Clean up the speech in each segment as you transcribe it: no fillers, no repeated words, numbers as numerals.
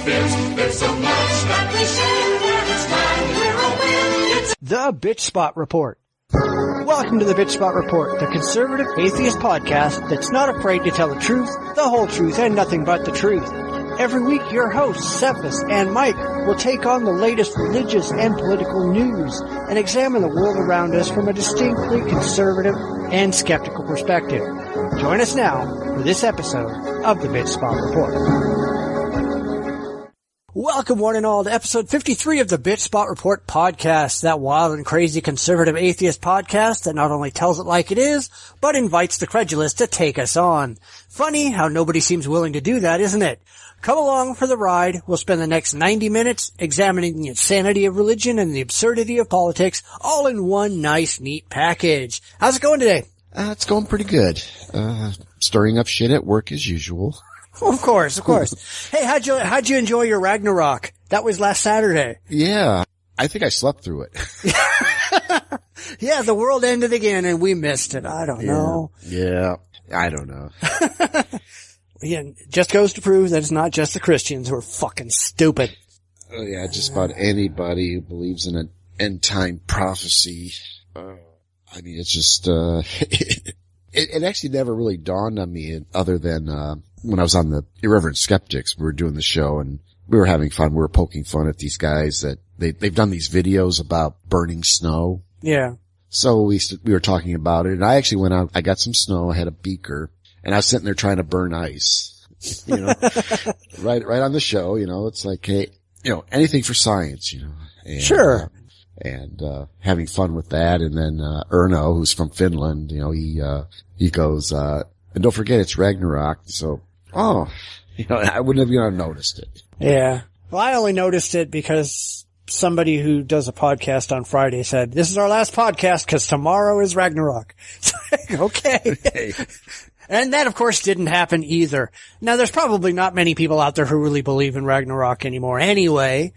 There's so much that we share, and it's time we're aware. It's The Bitchspot Report. Welcome to the Bitchspot Report, the conservative atheist podcast that's not afraid to tell the truth, the whole truth, and nothing but the truth. Every week, your hosts, Cephas and Mike, will take on the latest religious and political news and examine the world around us from a distinctly conservative and skeptical perspective. Join us now for this episode of the Bitchspot Report. Welcome one and all to episode 53 of the Bitchspot Report podcast, that wild and crazy conservative atheist podcast that not only tells it like it is, but invites the credulous to take us on. Funny how nobody seems willing to do that, isn't it? Come along for the ride. We'll spend the next 90 minutes examining the insanity of religion and the absurdity of politics, all in one nice, neat package. How's it going today? It's going pretty good. Stirring up shit at work as usual. Of course. Hey, how'd you enjoy your Ragnarok? That was last Saturday. Yeah. I think I slept through it. Yeah, the world ended again and we missed it. I don't know. Yeah. I don't know. Yeah, just goes to prove that it's not just the Christians who are fucking stupid. Oh yeah, just about anybody who believes in an end time prophecy. I mean, it's just, it actually never really dawned on me other than, when I was on the Irreverent Skeptics, we were doing the show and we were having fun. We were poking fun at these guys that they've done these videos about burning snow. Yeah. So we were talking about it and I actually went out, I got some snow, I had a beaker and I was sitting there trying to burn ice, you know, right on the show, you know, it's like, hey, you know, anything for science, you know. And, sure. Having fun with that. And then, Erno, who's from Finland, you know, he goes, and don't forget it's Ragnarok. So, you know, I wouldn't have even noticed it. Yeah. Well, I only noticed it because somebody who does a podcast on Friday said, this is our last podcast because tomorrow is Ragnarok. Okay. Hey. And that, of course, didn't happen either. Now, there's probably not many people out there who really believe in Ragnarok anymore anyway.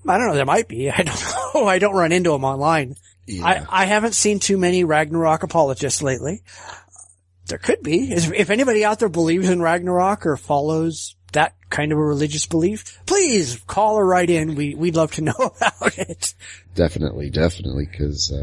I don't know, there might be. I don't know. I don't run into them online. Yeah. I haven't seen too many Ragnarok apologists lately. There could be. If anybody out there believes in Ragnarok or follows that kind of a religious belief, please call or write in. We'd love to know about it. Definitely, because,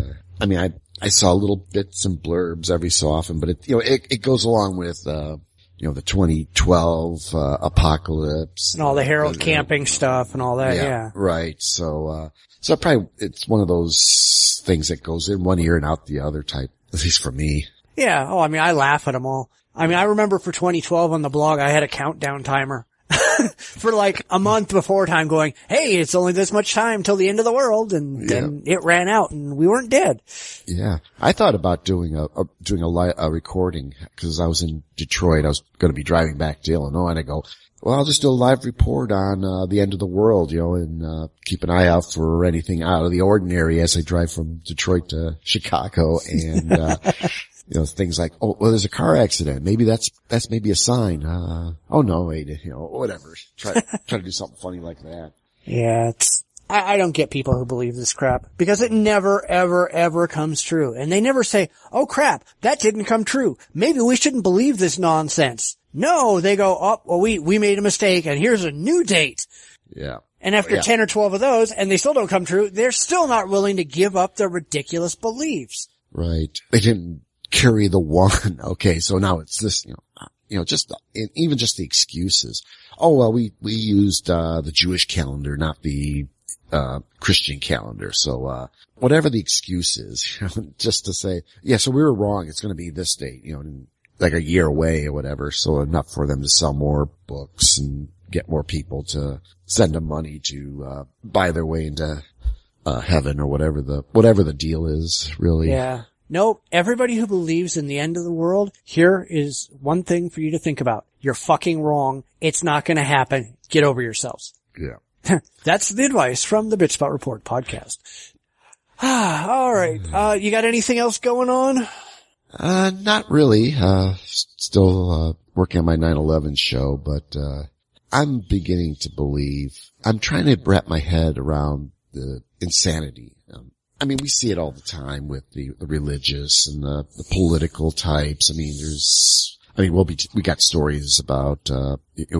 I mean, I saw little bits and blurbs every so often, but it goes along with, you know, the 2012, apocalypse. And all the Harold camping stuff and all that, yeah. Right. So probably it's one of those things that goes in one ear and out the other type, at least for me. Yeah. Oh, I mean, I laugh at them all. I mean, I remember for 2012 on the blog, I had a countdown timer for like a month before time going, hey, it's only this much time till the end of the world. And then it ran out and we weren't dead. Yeah. I thought about doing a recording because I was in Detroit. I was going to be driving back to Illinois and I go, well, I'll just do a live report on, the end of the world, you know, and, keep an eye out for anything out of the ordinary as I drive from Detroit to Chicago and, you know, things like, oh, well, there's a car accident. Maybe that's maybe a sign. Oh no, wait, you know, whatever. Try to do something funny like that. Yeah, I don't get people who believe this crap because it never, ever, ever comes true. And they never say, oh crap, that didn't come true. Maybe we shouldn't believe this nonsense. No, they go, oh, well, we made a mistake and here's a new date. Yeah. And after 10 or 12 of those and they still don't come true, they're still not willing to give up their ridiculous beliefs. Right. They didn't carry the one. Okay. So now it's this, you know, just, even just the excuses. Oh, well, we used, the Jewish calendar, not the, Christian calendar. So, whatever the excuse is, you know, just to say, yeah, so we were wrong. It's going to be this date, you know, like a year away or whatever. So enough for them to sell more books and get more people to send them money to, buy their way into, heaven or whatever the deal is, really. Yeah. Nope. Everybody who believes in the end of the world, here is one thing for you to think about. You're fucking wrong. It's not going to happen. Get over yourselves. Yeah. That's the advice from the Bitchspot Report podcast. All right. You got anything else going on? Not really. Still, working on my 9/11 show, but, I'm beginning to believe, I'm trying to wrap my head around the insanity. I mean, we see it all the time with the religious and the political types. I mean, there's I mean, we got stories about,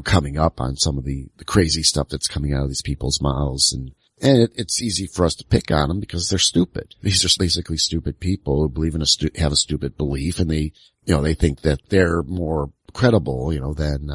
coming up on some of the crazy stuff that's coming out of these people's mouths, and it's easy for us to pick on them because they're stupid. These are basically stupid people who believe in have a stupid belief, and they think that they're more credible, than,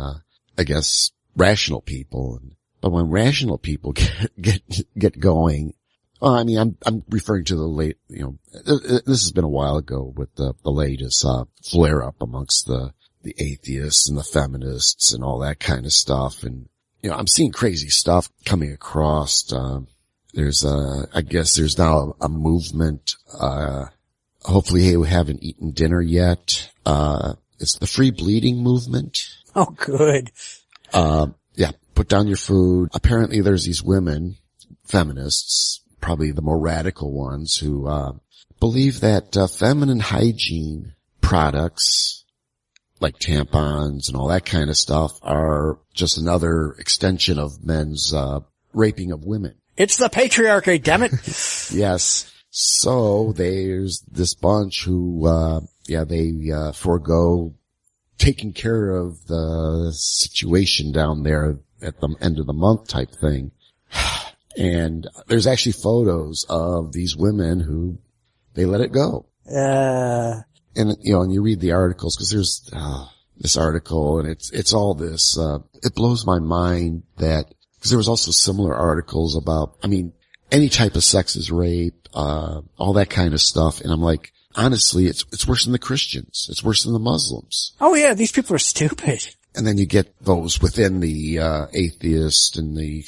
I guess, rational people. But when rational people get going, well, I mean, I'm referring to the late, this has been a while ago with the latest, flare up amongst the atheists and the feminists and all that kind of stuff. And, I'm seeing crazy stuff coming across. I guess there's now a movement, hopefully, hey, we haven't eaten dinner yet. It's the free bleeding movement. Oh, good. Yeah, put down your food. Apparently there's these women, feminists, probably the more radical ones, who, believe that, feminine hygiene products, like tampons and all that kind of stuff, are just another extension of men's, raping of women. It's the patriarchy, damn it. Yes. So there's this bunch who, they forego taking care of the situation down there at the end of the month type thing. And there's actually photos of these women who they let it go. And you read the articles, because there's this article, and it's all this. It blows my mind that, because there was also similar articles about, I mean, any type of sex is rape, all that kind of stuff. And I'm like, honestly, it's worse than the Christians. It's worse than the Muslims. Oh yeah, these people are stupid. And then you get those within the atheist and the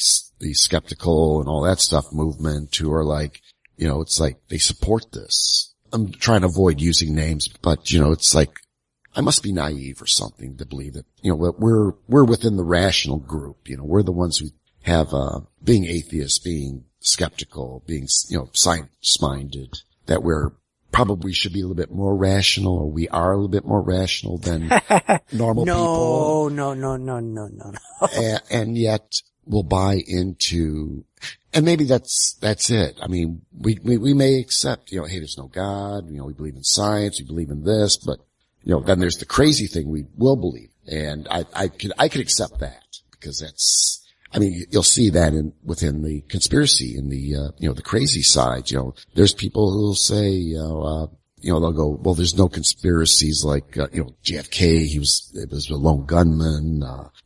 skeptical and all that stuff movement who are like, it's like they support this. I'm trying to avoid using names, but it's like I must be naive or something to believe that, we're within the rational group. We're the ones who have being atheists, being skeptical, being science-minded, that we're probably should be a little bit more rational, or we are a little bit more rational than normal people. No. And yet we'll buy into, and maybe that's it. I mean, we may accept, hey, there's no God, we believe in science, we believe in this, but, then there's the crazy thing we will believe. And I could accept that, because that's, I mean, you'll see that within the conspiracy and the crazy side. There's people who'll say, they'll go, well, there's no conspiracies like, JFK, it was a lone gunman,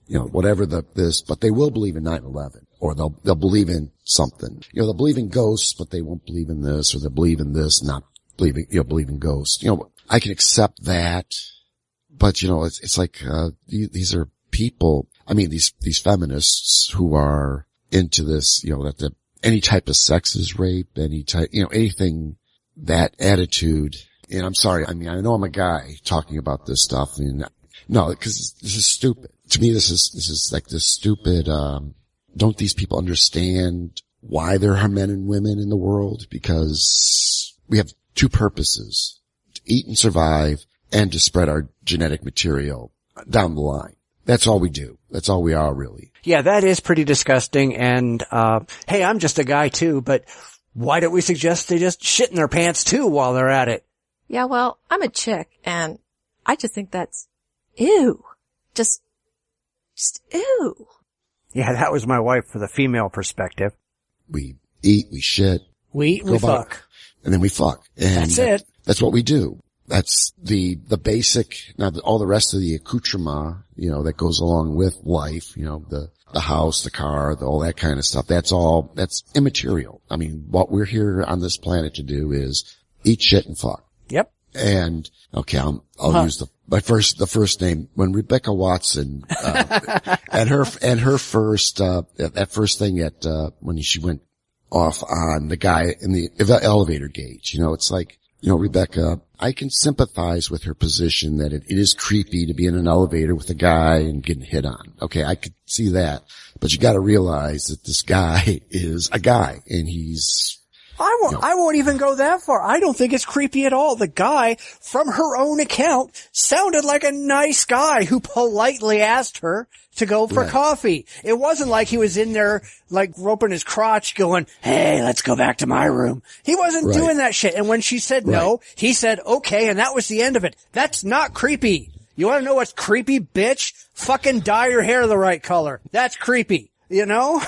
whatever this, but they will believe in 9/11, or they'll believe in something. They'll believe in ghosts, but they won't believe in this, or they'll believe in this, not believe in ghosts. I can accept that, but it's like, these are people, I mean, these feminists who are into this, that any type of sex is rape, any type, anything, that attitude. And I'm sorry, I mean, I know I'm a guy talking about this stuff. I mean, no, because this is stupid. To me, this is like this stupid, don't these people understand why there are men and women in the world? Because we have two purposes: to eat and survive, and to spread our genetic material down the line. That's all we do. That's all we are, really. Yeah, that is pretty disgusting. And, hey, I'm just a guy too, but why don't we suggest they just shit in their pants too while they're at it? Yeah, well, I'm a chick, and I just think that's ew. Just ew. Yeah, that was my wife for the female perspective. We eat, we shit. We eat, we fuck. And then we fuck. And that's it. That's what we do. That's the basic, now all the rest of the accoutrement, that goes along with life, the house, the car, all that kind of stuff. That's immaterial. I mean, what we're here on this planet to do is eat, shit, and fuck. Yep. And, okay, I'll use the first name. When Rebecca Watson, and her first, that first thing when she went off on the guy in the elevator gauge, it's like, Rebecca, I can sympathize with her position that it is creepy to be in an elevator with a guy and getting hit on. Okay, I could see that. But you gotta realize that this guy is a guy, and he's... I won't even go that far. I don't think it's creepy at all. The guy, from her own account, sounded like a nice guy who politely asked her to go for coffee. It wasn't like he was in there, like, roping his crotch going, hey, let's go back to my room. He wasn't doing that shit. And when she said no, he said okay, and that was the end of it. That's not creepy. You want to know what's creepy, bitch? Fucking dye your hair the right color. That's creepy, you know?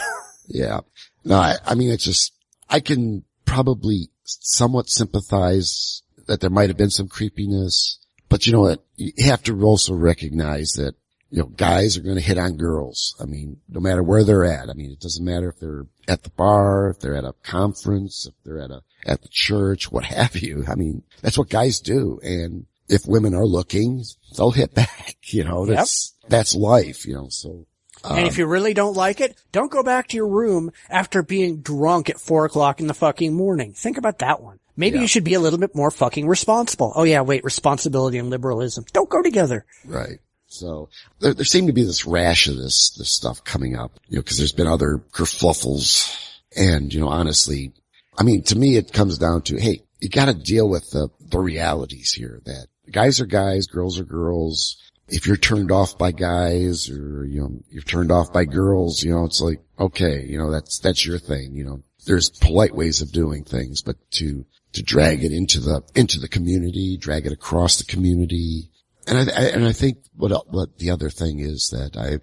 Yeah. No, I mean, it's just, I can probably somewhat sympathize that there might have been some creepiness, but you know what? You have to also recognize that, you know, guys are going to hit on girls. I mean, no matter where they're at. I mean, it doesn't matter if they're at the bar, if they're at a conference, if they're at the church, what have you. I mean, that's what guys do. And if women are looking, they'll hit back, you know, that's life, you know, so. And if you really don't like it, don't go back to your room after being drunk at 4:00 in the fucking morning. Think about that one. Maybe you should be a little bit more fucking responsible. Oh yeah, wait, responsibility and liberalism don't go together. Right. So there seemed to be this rash of this stuff coming up, you know, cause there's been other kerfluffles. And, you know, honestly, I mean, to me, it comes down to, hey, you gotta deal with the realities here that guys are guys, girls are girls. If you're turned off by guys or, you know, you're turned off by girls, you know, it's like, okay, you know, that's your thing, you know. There's polite ways of doing things, but to drag it into the community, drag it across the community. And I think what the other thing is that I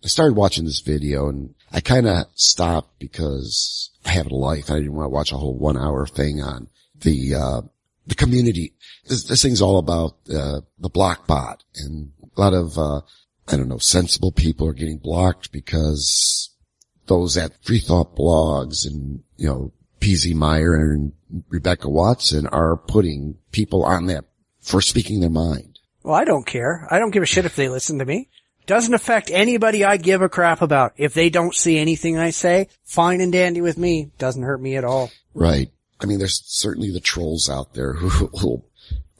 started watching this video and I kind of stopped because I have a life. I didn't want to watch a whole 1 hour thing on the community. This thing's all about, the block bot, and a lot of, I don't know, sensible people are getting blocked because those at Free Thought Blogs and, you know, PZ Meyer and Rebecca Watson are putting people on that for speaking their mind. Well, I don't care. I don't give a shit if they listen to me. Doesn't affect anybody I give a crap about. If they don't see anything I say, fine and dandy with me. Doesn't hurt me at all. Right. I mean, there's certainly the trolls out there who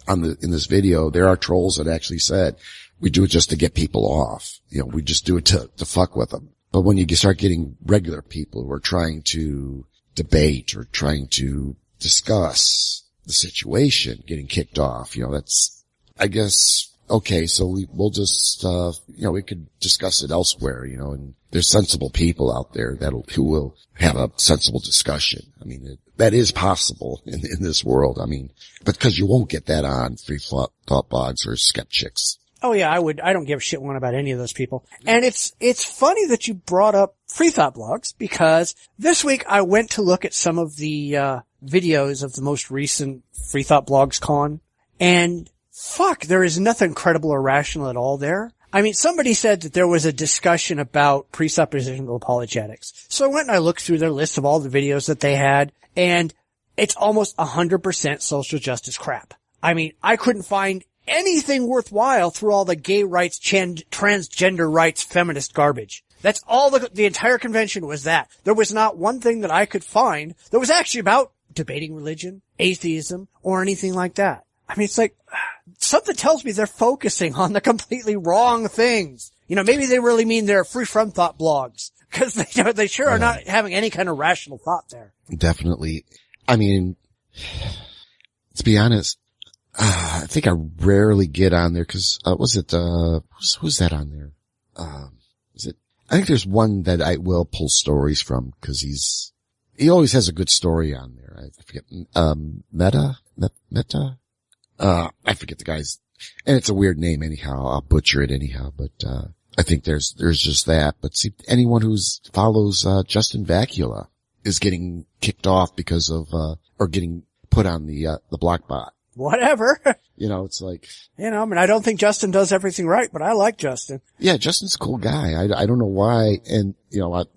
in this video, there are trolls that actually said, we do it just to get people off. You know, we just do it to fuck with them. But when you start getting regular people who are trying to debate or trying to discuss the situation, getting kicked off, you know, that's, I guess, okay, so we'll just, you know, we could discuss it elsewhere, you know, and there's sensible people out there who will have a sensible discussion. I mean, that is possible in this world. I mean, because you won't get that on Free Thought Blogs or Skeptics. Oh yeah, I don't give a shit one about any of those people. And it's funny that you brought up Free Thought Blogs, because this week I went to look at some of the, videos of the most recent Free Thought Blogs con, and fuck, there is nothing credible or rational at all there. I mean, somebody said that there was a discussion about presuppositional apologetics. So I went and I looked through their list of all the videos that they had, and it's almost 100% social justice crap. I mean, I couldn't find anything worthwhile through all the gay rights, transgender rights, feminist garbage. That's all the entire convention was that. There was not one thing that I could find that was actually about debating religion, atheism, or anything like that. I mean, it's like, something tells me they're focusing on the completely wrong things. You know, maybe they really mean they're free from thought blogs, because they sure are not having any kind of rational thought there. Definitely. I mean, to be honest, I think I rarely get on there because, who's that on there? I think there's one that I will pull stories from because he always has a good story on there. I forget, Meta? I forget the guy's, and it's a weird name anyhow. I'll butcher it anyhow, but, I think there's just that. But see, anyone follows, Justin Vacula is getting kicked off because of, or getting put on the block bot. Whatever. You know, it's like, you know, I mean, I don't think Justin does everything right, but I like Justin. Yeah, Justin's a cool guy. I don't know why. And,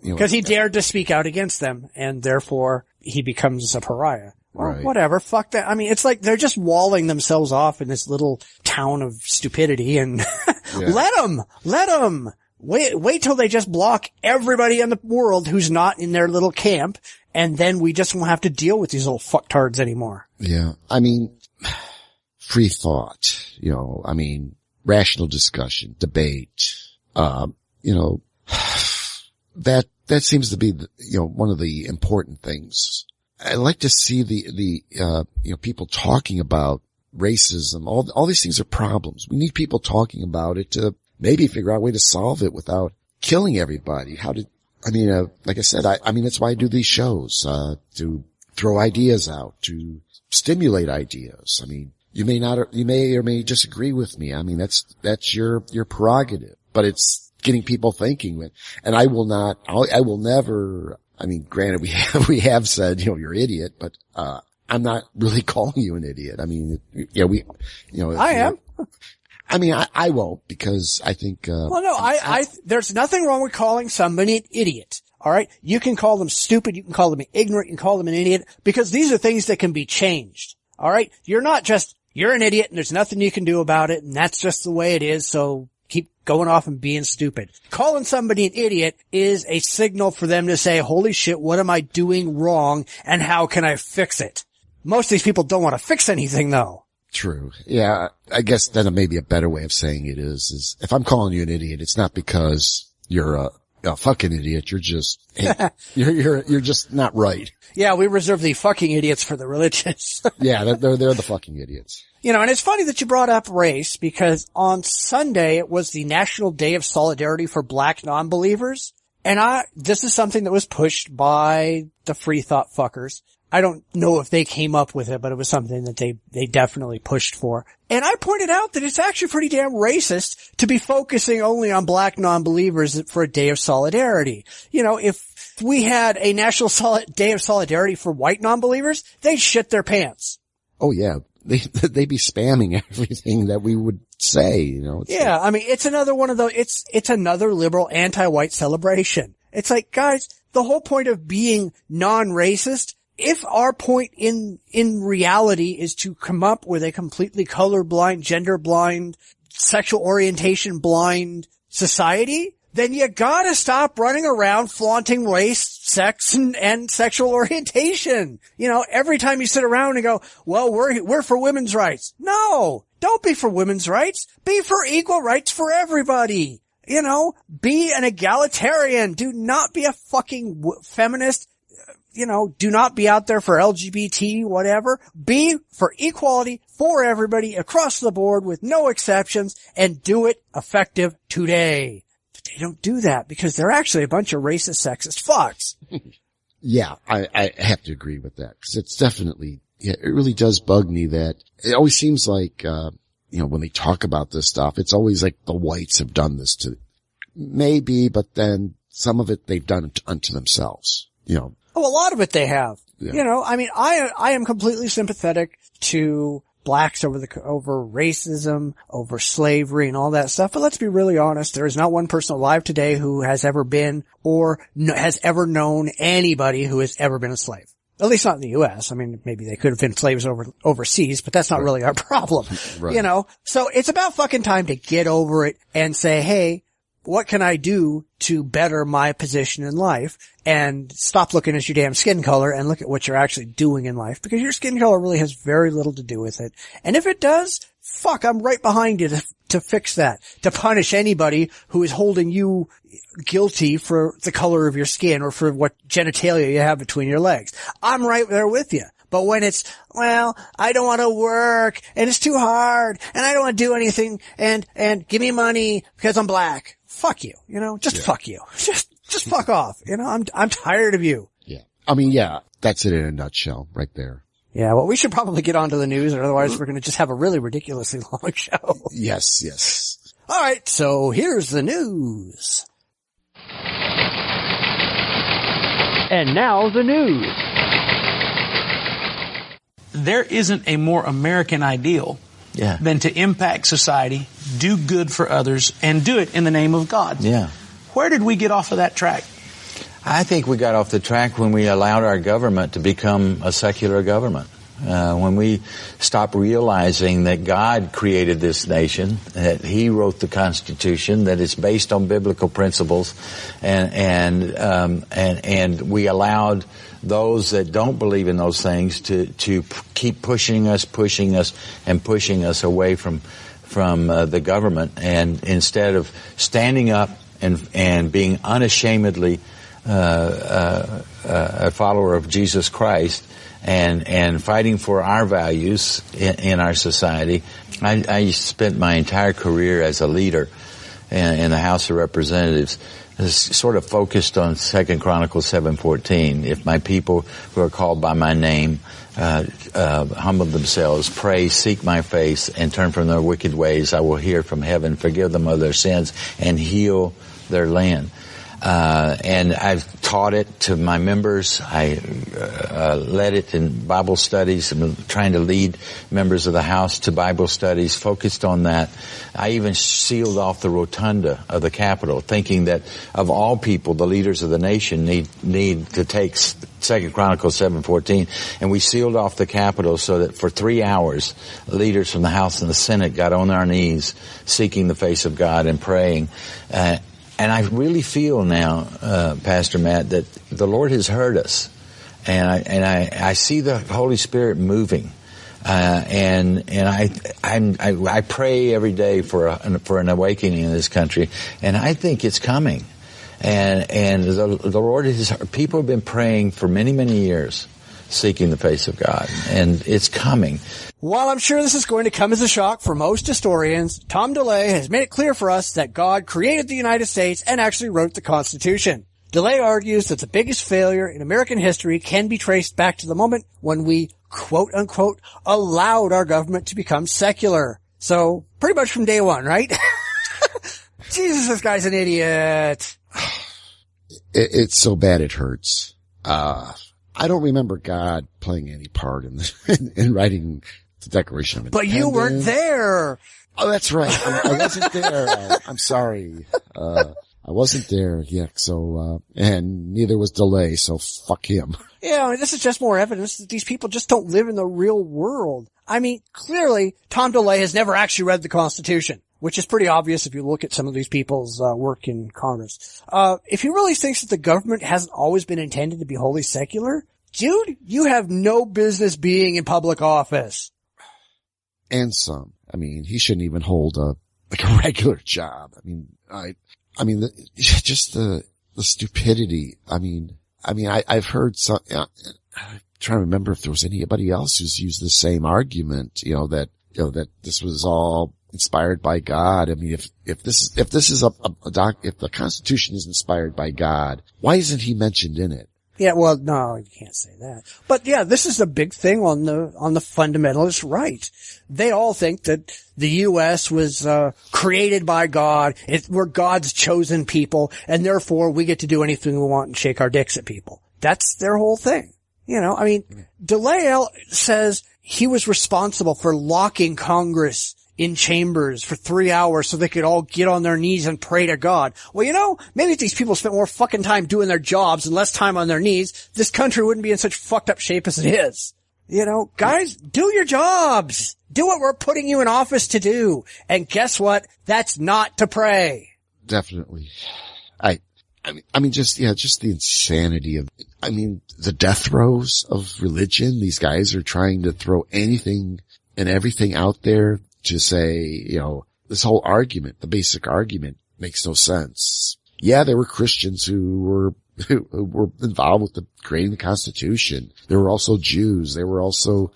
because he dared to speak out against them, and therefore he becomes a pariah. Well, right. Whatever. Fuck that. I mean, it's like they're just walling themselves off in this little town of stupidity, and let them. Wait till they just block everybody in the world who's not in their little camp, and then we just won't have to deal with these little fucktards anymore. Yeah. I mean, free thought, rational discussion, debate, that seems to be, one of the important things. I like to see the people talking about racism. All these things are problems. We need people talking about it to maybe figure out a way to solve it without killing everybody. Like I said, that's why I do these shows, to throw ideas out, to stimulate ideas. You may or may disagree with me. I mean, that's your prerogative, but it's getting people thinking. And I will never, I mean, granted we have said, you're an idiot, but, I'm not really calling you an idiot. I mean, I am. I mean, I won't, because I think, well, no, there's nothing wrong with calling somebody an idiot. All right. You can call them stupid. You can call them ignorant. You can call them an idiot, because these are things that can be changed. All right. You're an idiot and there's nothing you can do about it. And that's just the way it is. So keep going off and being stupid. Calling somebody an idiot is a signal for them to say, holy shit, what am I doing wrong? And how can I fix it? Most of these people don't want to fix anything, though. True. Yeah. I guess then maybe a better way of saying it is if I'm calling you an idiot, it's not because you're a fucking idiot. You're just, you're just not right. Yeah, we reserve the fucking idiots for the religious. Yeah, they're the fucking idiots. And it's funny that you brought up race, because on Sunday it was the National Day of Solidarity for Black non-believers. And this is something that was pushed by the free thought fuckers. I don't know if they came up with it, but it was something that they definitely pushed for. And I pointed out that it's actually pretty damn racist to be focusing only on black non-believers for a day of solidarity. If we had a national day of solidarity for white non-believers, they'd shit their pants. Oh yeah. They'd be spamming everything that we would say, Yeah. I mean, it's another one of those, it's another liberal anti-white celebration. It's like, guys, the whole point of being non-racist, if our point in reality is to come up with a completely colorblind, gender blind, sexual orientation blind society, then you gotta stop running around flaunting race, sex, and sexual orientation. Every time you sit around and go, well, we're for women's rights. No, don't be for women's rights. Be for equal rights for everybody. Be an egalitarian. Do not be a fucking feminist. Do not be out there for LGBT, whatever. Be for equality for everybody across the board with no exceptions, and do it effective today. But they don't do that because they're actually a bunch of racist, sexist fucks. Yeah, I have to agree with that, because it's definitely, it really does bug me that it always seems like, when they talk about this stuff, it's always like the whites have done this to, maybe, but then some of it they've done unto themselves, Oh, a lot of it they have. Yeah. I mean, I am completely sympathetic to blacks over racism, over slavery and all that stuff. But let's be really honest. There is not one person alive today who has ever been or has ever known anybody who has ever been a slave. At least not in the U.S. I mean, maybe they could have been slaves overseas, but that's not really our problem. Right. So it's about fucking time to get over it and say, hey, what can I do to better my position in life? And stop looking at your damn skin color and look at what you're actually doing in life, because your skin color really has very little to do with it. And if it does, fuck, I'm right behind you to fix that, to punish anybody who is holding you guilty for the color of your skin or for what genitalia you have between your legs. I'm right there with you. But when it's, well, I don't want to work and it's too hard and I don't want to do anything and give me money because I'm black. Fuck you, fuck you. Just fuck off. I'm tired of you. Yeah. I mean, yeah, that's it in a nutshell right there. Yeah, well, we should probably get on to the news, or otherwise we're going to just have a really ridiculously long show. Yes. All right, so here's the news. And now the news. There isn't a more American ideal than to impact society, do good for others, and do it in the name of God. Yeah. Where did we get off of that track? I think we got off the track when we allowed our government to become a secular government. When we stopped realizing that God created this nation, that He wrote the Constitution, that it's based on biblical principles, and we allowed those that don't believe in those things to keep pushing us away from the government, and instead of standing up and being unashamedly a follower of Jesus Christ and fighting for our values in our society. I spent my entire career as a leader in the House of Representatives is sort of focused on 2 Chronicles 7:14. If my people who are called by my name humble themselves, pray, seek my face, and turn from their wicked ways, I will hear from heaven, forgive them of their sins, and heal their land. And I've taught it to my members. I led it in Bible studies. I'm trying to lead members of the house to Bible studies focused on that. I even sealed off the rotunda of the Capitol, thinking that of all people, the leaders of the nation need to take 2 Chronicles 7:14, and we sealed off the Capitol so that for 3 hours, leaders from the House and the Senate got on their knees, seeking the face of God and praying. And I really feel now, Pastor Matt, that the Lord has heard us, and I see the Holy Spirit moving, and I pray every day for an awakening in this country, and I think it's coming, and the Lord people have been praying for many years, seeking the face of God, and it's coming. While I'm sure this is going to come as a shock for most historians, Tom DeLay has made it clear for us that God created the United States and actually wrote the Constitution. DeLay argues that the biggest failure in American history can be traced back to the moment when we, quote unquote, allowed our government to become secular. So, pretty much from day one, right? Jesus, this guy's an idiot. It's so bad it hurts. I don't remember God playing any part in writing the Declaration of Independence. But you weren't there. Oh, that's right. I wasn't there. I'm sorry. I wasn't there. Yeah. So, and neither was DeLay. So fuck him. Yeah. I mean, this is just more evidence that these people just don't live in the real world. I mean, clearly Tom DeLay has never actually read the Constitution, which is pretty obvious if you look at some of these people's work in Congress. If he really thinks that the government hasn't always been intended to be wholly secular, dude, you have no business being in public office. And some. I mean, he shouldn't even hold a regular job. I mean, just the stupidity. I've heard some, I'm trying to remember if there was anybody else who's used the same argument, that this was all inspired by God. I mean, if the Constitution is inspired by God, why isn't he mentioned in it? Yeah, well, no, you can't say that. But yeah, this is a big thing on the fundamentalist right. They all think that the U.S. was, created by God. We're God's chosen people, and therefore we get to do anything we want and shake our dicks at people. That's their whole thing. DeLay says he was responsible for locking Congress in chambers for 3 hours so they could all get on their knees and pray to God. Well, maybe if these people spent more fucking time doing their jobs and less time on their knees, this country wouldn't be in such fucked up shape as it is. Guys, do your jobs. Do what we're putting you in office to do. And guess what? That's not to pray. Definitely. Just the insanity of, the death throes of religion. These guys are trying to throw anything and everything out there to say, this whole argument, the basic argument, makes no sense. Yeah, there were Christians who were involved with creating the Constitution. There were also Jews. There were also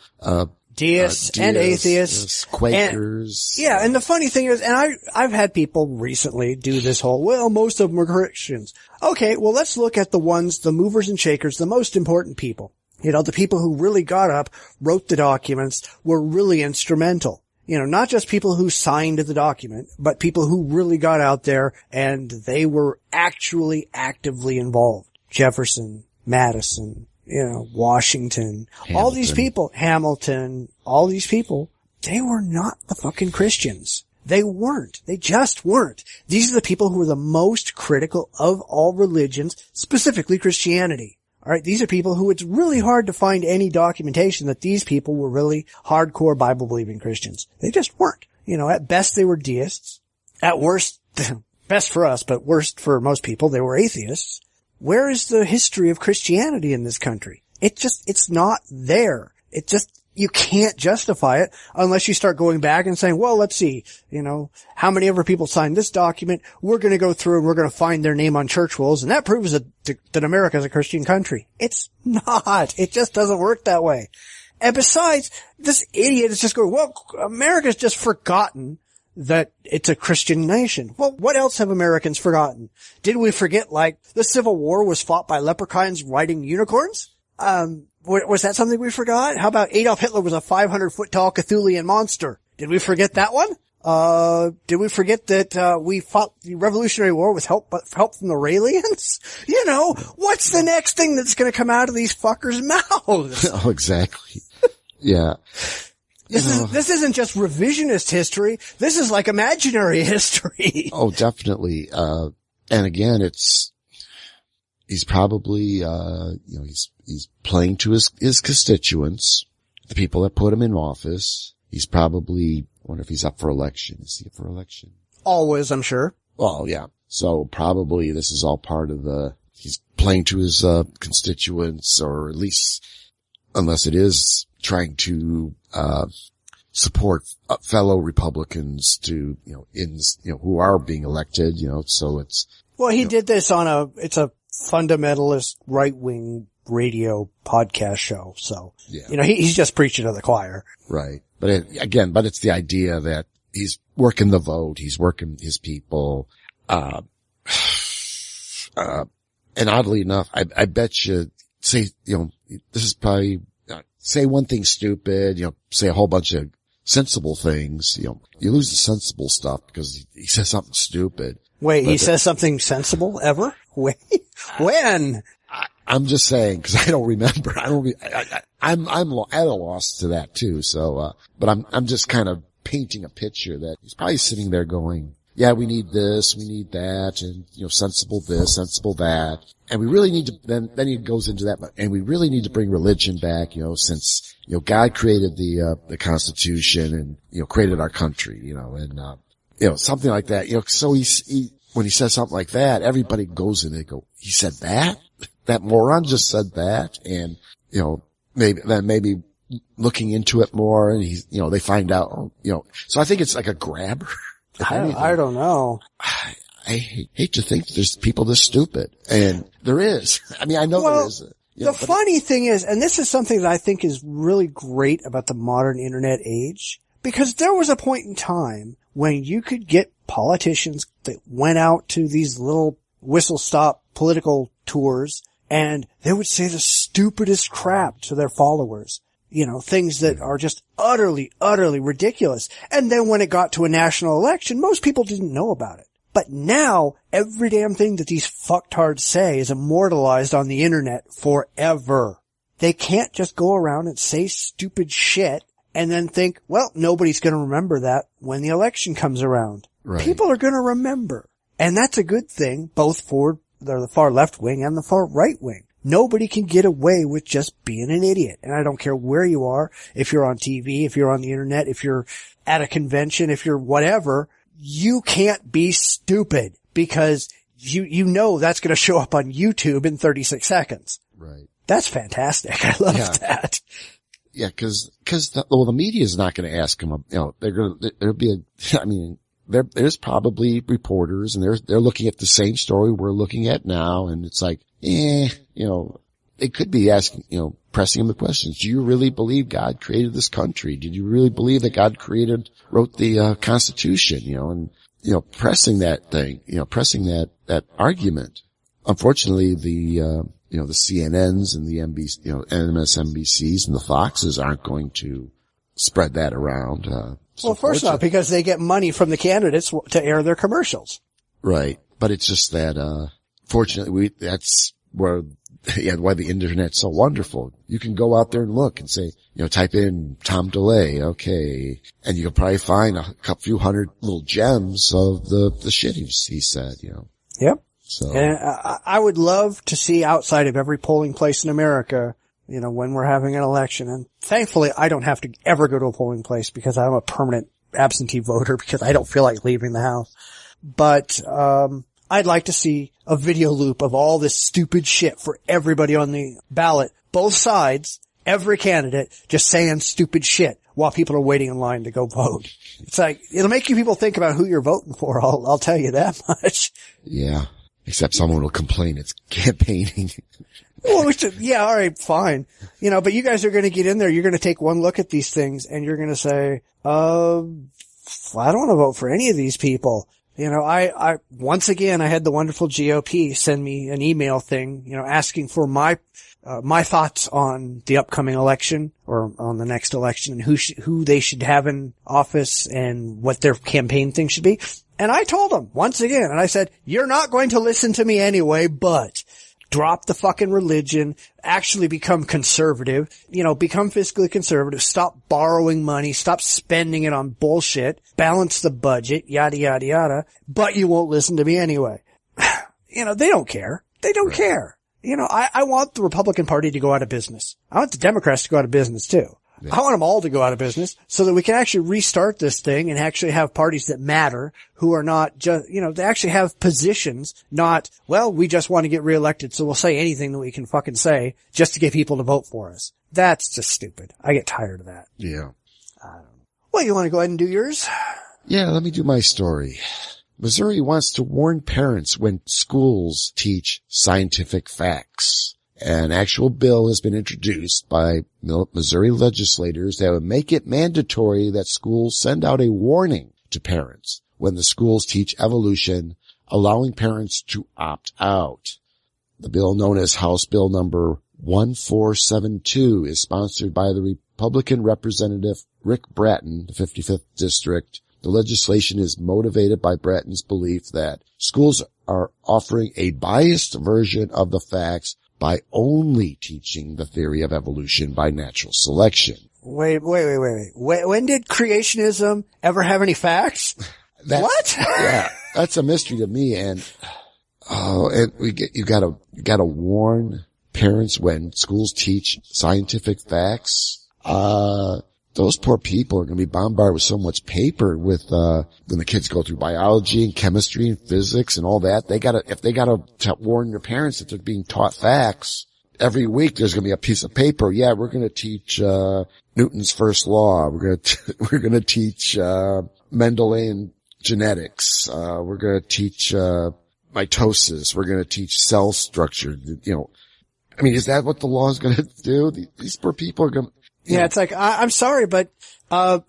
deists and atheists, Quakers. And the funny thing is, and I've had people recently do this whole, most of them are Christians. Okay, well, let's look at the movers and shakers, the most important people. The people who really got up, wrote the documents, were really instrumental. Not just people who signed the document, but people who really got out there and they were actually actively involved. Jefferson, Madison, Washington, Hamilton. All these people, Hamilton, all these people, they were not the fucking Christians. They weren't. They just weren't. These are the people who were the most critical of all religions, specifically Christianity. All right, these are people who it's really hard to find any documentation that these people were really hardcore Bible-believing Christians. They just weren't. At best they were deists. At worst, best for us, but worst for most people, they were atheists. Where is the history of Christianity in this country? It's not there. You can't justify it unless you start going back and saying, well, let's see, how many ever people signed this document? We're going to go through and we're going to find their name on church rolls, and that proves that America is a Christian country. It's not. It just doesn't work that way. And besides, this idiot is just going, well, America's just forgotten that it's a Christian nation. Well, what else have Americans forgotten? Did we forget, like, the Civil War was fought by leprechauns riding unicorns? Was that something we forgot? How about Adolf Hitler was a 500-foot tall Cthulhian monster? Did we forget that one? Did we forget that, we fought the Revolutionary War with help from the Raelians? You know, what's the next thing that's gonna come out of these fuckers' mouths? Oh, exactly. Yeah. This isn't just revisionist history. This is like imaginary history. Oh, definitely. And again, he's probably, he's playing to his constituents, the people that put him in office. He's probably, I wonder if he's up for election. Is he up for election? Always, I'm sure. Well, yeah. So probably this is all part of he's playing to his, constituents, or at least, unless it is trying to, support fellow Republicans to, who are being elected, so it's. Well, he did this it's a fundamentalist right-wing radio podcast show. So, yeah. He's just preaching to the choir. Right. But it's the idea that he's working the vote. He's working his people. And oddly enough, I bet you say, this is probably, say one thing stupid, say a whole bunch of sensible things, you lose the sensible stuff because he says something stupid. Wait, he says something sensible ever? Wait, when? I'm just saying, cause I don't remember. I'm at a loss to that too. So, but I'm just kind of painting a picture that he's probably sitting there going, yeah, we need this, we need that, and, sensible this, sensible that. And we really need to, then he goes into that, and we really need to bring religion back, since, God created the Constitution and, created our country, and, something like that, so when he says something like that, everybody goes in and they go, he said that? That moron just said that? And, maybe looking into it more and they find out, so I think it's like a grabber. I don't know. I hate to think there's people this stupid. And there is. I mean, I know there is. The funny thing is, and this is something that I think is really great about the modern internet age, because there was a point in time when you could get politicians that went out to these little whistle-stop political tours and they would say the stupidest crap to their followers. Things that are just utterly, utterly ridiculous. And then when it got to a national election, most people didn't know about it. But now, every damn thing that these fucktards say is immortalized on the internet forever. They can't just go around and say stupid shit and then think, well, nobody's gonna remember that when the election comes around. Right. People are gonna remember. And that's a good thing, both for the far left wing and the far right wing. Nobody can get away with just being an idiot. And I don't care where you are, if you're on TV, if you're on the internet, if you're at a convention, if you're whatever, you can't be stupid because you know that's going to show up on YouTube in 36 seconds. Right. That's fantastic. I love that. Yeah, cause the media is not going to ask them, there'll be there's probably reporters and they're looking at the same story we're looking at now. And it's like, they could be asking, pressing him the questions. Do you really believe God created this country? Did you really believe that God wrote the Constitution, and, pressing that thing, pressing that argument. Unfortunately, the CNNs and the MSNBCs and the Foxes aren't going to spread that around. Well, first off, because they get money from the candidates to air their commercials. Right. But it's just that, fortunately, that's why the internet's so wonderful. You can go out there and look and say, type in Tom DeLay, okay, and you can probably find a few hundred little gems of the shit he said, Yep. So. And I would love to see outside of every polling place in America, when we're having an election. And thankfully, I don't have to ever go to a polling place because I'm a permanent absentee voter because I don't feel like leaving the house. But, I'd like to see a video loop of all this stupid shit for everybody on the ballot, both sides, every candidate just saying stupid shit while people are waiting in line to go vote. It's like, it'll make you people think about who you're voting for. I'll tell you that much. Yeah. Except someone will complain it's campaigning. Well, yeah, all right, fine. But you guys are going to get in there. You're going to take one look at these things and you're going to say, I don't want to vote for any of these people. You know, I once again, I had the wonderful GOP send me an email thing, you know, asking for my thoughts on the upcoming election or on the next election and who they should have in office and what their campaign thing should be. And I told them once again, and I said, you're not going to listen to me anyway, but drop the fucking religion, actually become conservative, you know, become fiscally conservative, stop borrowing money, stop spending it on bullshit, balance the budget, yada, yada, yada, but you won't listen to me anyway. You know, they don't care. They don't care. You know, I want the Republican Party to go out of business. I want the Democrats to go out of business too. Yeah. I want them all to go out of business so that we can actually restart this thing and actually have parties that matter who are not just, you know, they actually have positions, not, well, we just want to get reelected, so we'll say anything that we can fucking say just to get people to vote for us. That's just stupid. I get tired of that. Yeah. Well, you want to go ahead and do yours? Yeah, let me do my story. Missouri wants to warn parents when schools teach scientific facts. An actual bill has been introduced by Missouri legislators that would make it mandatory that schools send out a warning to parents when the schools teach evolution, allowing parents to opt out. The bill, known as House Bill number 1472, is sponsored by the Republican Representative Rick Bratton, the 55th District. The legislation is motivated by Bratton's belief that schools are offering a biased version of the facts by only teaching the theory of evolution by natural selection. Wait. When did creationism ever have any facts? What? Yeah, that's a mystery to me. And you gotta warn parents when schools teach scientific facts. Those poor people are going to be bombarded with so much paper with, when the kids go through biology and chemistry and physics and all that. If they gotta warn their parents that they're being taught facts, every week there's going to be a piece of paper. Yeah, we're going to teach, Newton's first law. We're going to teach, Mendelian genetics. We're going to teach, mitosis. We're going to teach cell structure. You know, I mean, is that what the law is going to do? These poor people are going to, yeah, it's like, I'm sorry, but,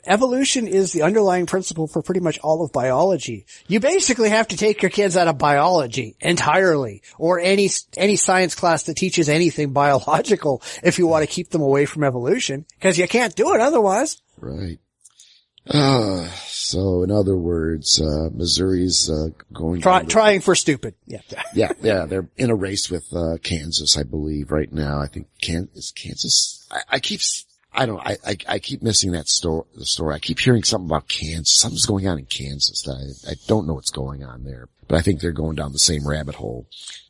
evolution is the underlying principle for pretty much all of biology. You basically have to take your kids out of biology entirely, or any science class that teaches anything biological if you want to keep them away from evolution, because you can't do it otherwise. Right. So in other words, Missouri's, trying for stupid. Yeah. Yeah. They're in a race with, Kansas, I believe, right now. I think Kansas. I keep missing the story. I keep hearing something about Kansas. Something's going on in Kansas. I don't know what's going on there, but I think they're going down the same rabbit hole.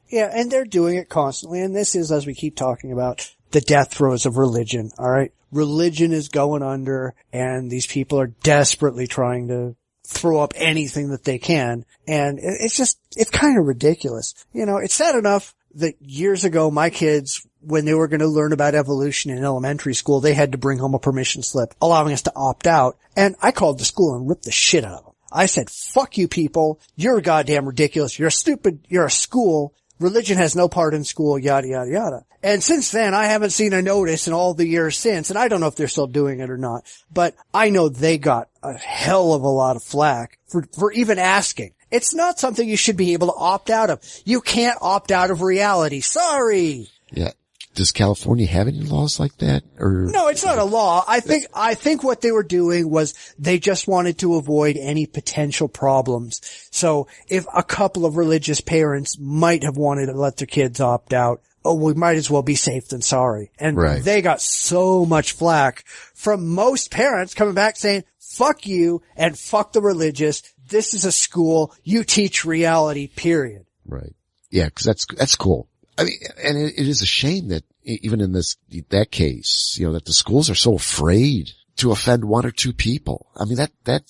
Yeah, and they're doing it constantly. And this is, as we keep talking about, the death throes of religion. All right. Religion is going under, and these people are desperately trying to throw up anything that they can. And it's kind of ridiculous. You know, it's sad enough that years ago, my kids, when they were going to learn about evolution in elementary school, they had to bring home a permission slip allowing us to opt out. And I called the school and ripped the shit out of them. I said, fuck you people. You're goddamn ridiculous. You're stupid. You're a school. Religion has no part in school, yada, yada, yada. And since then, I haven't seen a notice in all the years since, and I don't know if they're still doing it or not, but I know they got a hell of a lot of flack for even asking. It's not something you should be able to opt out of. You can't opt out of reality. Sorry. Yeah. Does California have any laws like that? Or no, it's not a law. I think what they were doing was they just wanted to avoid any potential problems. So if a couple of religious parents might have wanted to let their kids opt out, we might as well be safe than sorry. And They got so much flack from most parents coming back saying, fuck you and fuck the religious. This is a school. You teach reality, period. Right. Yeah, 'cause that's cool. I mean, and it is a shame that even in that case, you know, that the schools are so afraid to offend one or two people. I mean, that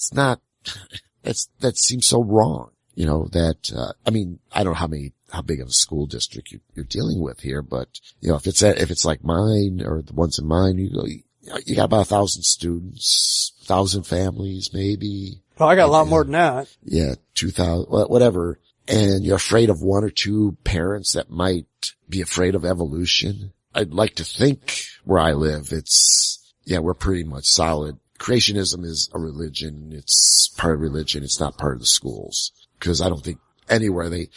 seems so wrong. You know, I mean, I don't know how big of a school district you're dealing with here, but, you know, if it's like mine or the ones in mine, you got about 1,000 students, 1,000 families, maybe. Well, I got a lot more than that. Yeah, 2,000, whatever. And you're afraid of one or two parents that might be afraid of evolution. I'd like to think where I live, we're pretty much solid creationism is a religion. It's part of religion. It's not part of the schools. Because I don't think anywhere I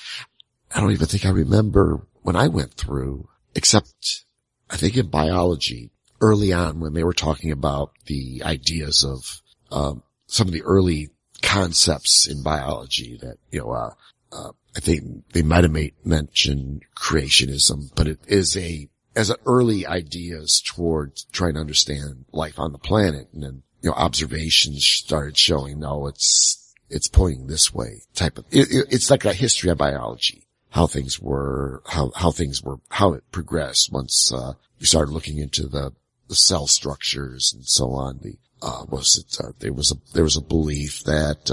don't even think I remember when I went through, except I think in biology early on when they were talking about the ideas of, some of the early concepts in biology that, I think they might have mentioned creationism, but it is as an early ideas towards trying to understand life on the planet. And then, observations started showing, no, it's pointing this way type of, it's like a history of biology, how things were, how it progressed once, you started looking into the cell structures and so on. There was a belief that,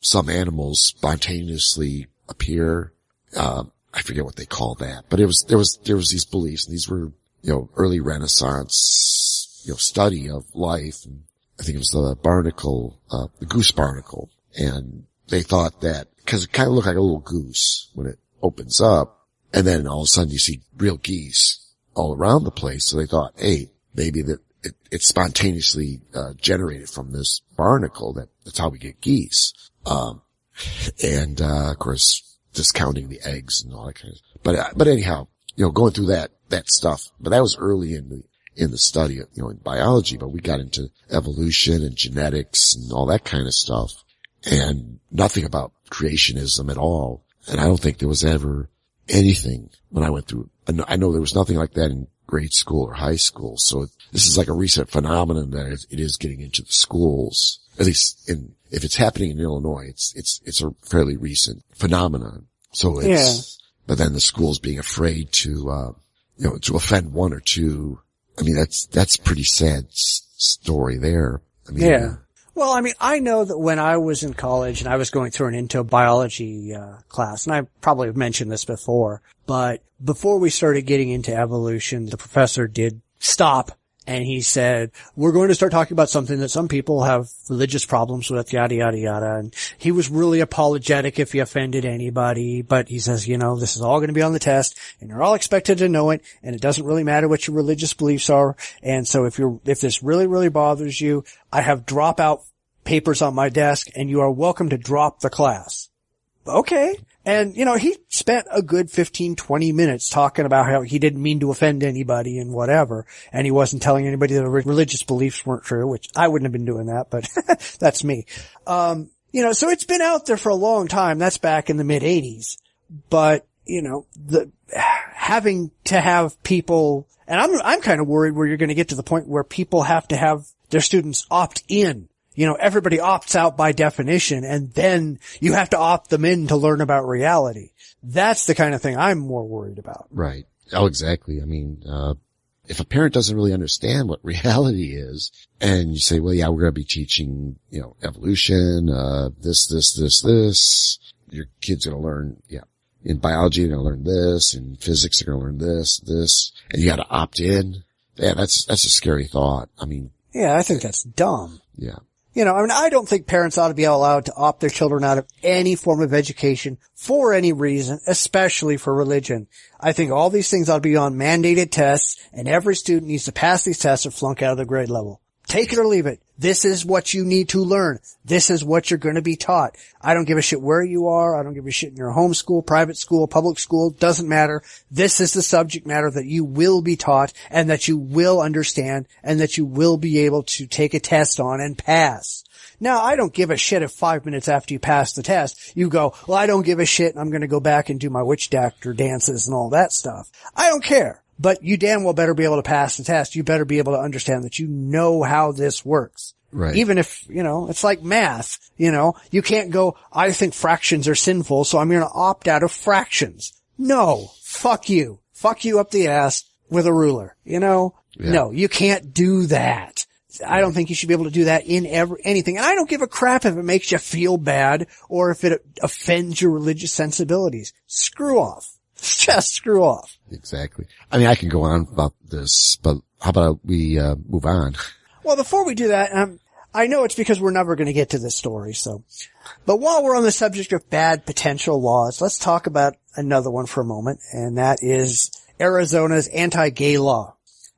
some animals spontaneously appear. I forget what they call that, but there was these beliefs, and these were, early Renaissance, study of life. And I think it was the goose barnacle. And they thought that, cause it kind of looked like a little goose when it opens up, and then all of a sudden you see real geese all around the place. So they thought, hey, maybe that it's spontaneously, generated from this barnacle. That's how we get geese. Of course, discounting the eggs and all that kind of, but anyhow, going through that stuff, but that was early in the study of, in biology, but we got into evolution and genetics and all that kind of stuff, and nothing about creationism at all. And I don't think there was ever anything when I went through, I know there was nothing like that in grade school or high school. So this is like a recent phenomenon that it is getting into the schools, at least if it's happening in Illinois, it's a fairly recent phenomenon. So but then the schools being afraid to offend one or two. I mean, that's pretty sad story there. I mean, Well, I mean, I know that when I was in college and I was going through an into biology class, and I probably have mentioned this before, but before we started getting into evolution, the professor did stop, and he said, we're going to start talking about something that some people have religious problems with, yada, yada, yada. And he was really apologetic if he offended anybody, but he says, this is all going to be on the test, and you're all expected to know it, and it doesn't really matter what your religious beliefs are. And so if this really, really bothers you, I have dropout papers on my desk, and you are welcome to drop the class. Okay. And, he spent a good 15, 20 minutes talking about how he didn't mean to offend anybody and whatever. And he wasn't telling anybody that religious beliefs weren't true, which I wouldn't have been doing that, but that's me. So it's been out there for a long time. That's back in the mid 80s. But, having to have people, and I'm kind of worried where you're going to get to the point where people have to have their students opt in. Everybody opts out by definition, and then you have to opt them in to learn about reality. That's the kind of thing I'm more worried about. Right. Oh, exactly. I mean, if a parent doesn't really understand what reality is, and you say, well, yeah, we're going to be teaching, evolution, this, your kid's going to learn, in biology, they're going to learn this, in physics, they're going to learn this, and you got to opt in. Yeah, that's a scary thought. I mean. Yeah, I think that's dumb. Yeah. I don't think parents ought to be allowed to opt their children out of any form of education for any reason, especially for religion. I think all these things ought to be on mandated tests, and every student needs to pass these tests or flunk out of the grade level. Take it or leave it. This is what you need to learn. This is what you're going to be taught. I don't give a shit where you are. I don't give a shit in your home school, private school, public school. Doesn't matter. This is the subject matter that you will be taught and that you will understand and that you will be able to take a test on and pass. Now, I don't give a shit if 5 minutes after you pass the test, you go, well, I don't give a shit and I'm going to go back and do my witch doctor dances and all that stuff. I don't care. But you damn well better be able to pass the test. You better be able to understand that you know how this works. Right. Even if, it's like math, you can't go, I think fractions are sinful, so I'm going to opt out of fractions. No. Fuck you. Fuck you up the ass with a ruler, No, you can't do that. I don't think you should be able to do that in anything. And I don't give a crap if it makes you feel bad or if it offends your religious sensibilities. Screw off. Just screw off. Exactly. I mean, I can go on about this, but how about we move on? Well, before we do that, I know it's because we're never going to get to this story, but while we're on the subject of bad potential laws, let's talk about another one for a moment, and that is Arizona's anti-gay law.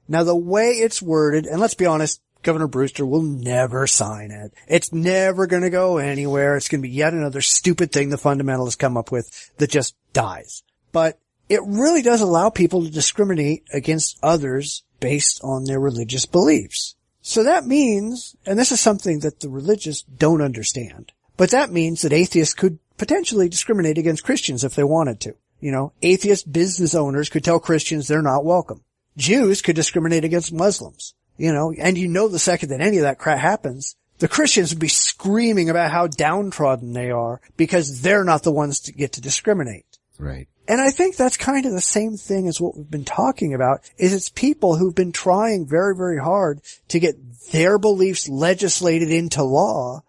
Now, the way it's worded, and let's be honest, Governor Brewster will never sign it. It's never going to go anywhere. It's going to be yet another stupid thing the fundamentalists come up with that just dies. But it really does allow people to discriminate against others based on their religious beliefs. So that means, and this is something that the religious don't understand, but that means that atheists could potentially discriminate against Christians if they wanted to. You know, atheist business owners could tell Christians they're not welcome. Jews could discriminate against Muslims. You know, and you know the second that any of that crap happens, the Christians would be screaming about how downtrodden they are because they're not the ones to get to discriminate. Right. And I think that's kind of the same thing as what we've been talking about, is it's people who've been trying very, very hard to get their beliefs legislated into law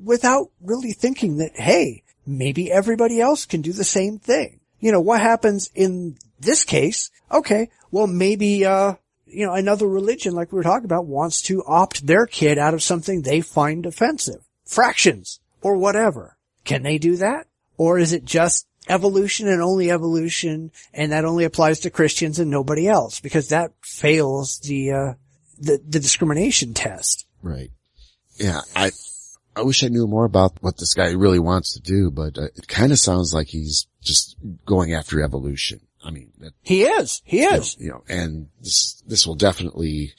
without really thinking that, hey, maybe everybody else can do the same thing. You know, what happens in this case? Okay, well, maybe, another religion, like we were talking about, wants to opt their kid out of something they find offensive. Fractions, or whatever. Can they do that? Or is it just evolution and only evolution, and that only applies to Christians and nobody else? Because that fails the discrimination test. Right. Yeah, I wish I knew more about what this guy really wants to do, but it kind of sounds like he's just going after evolution. I mean, he is. You know, and this will definitely,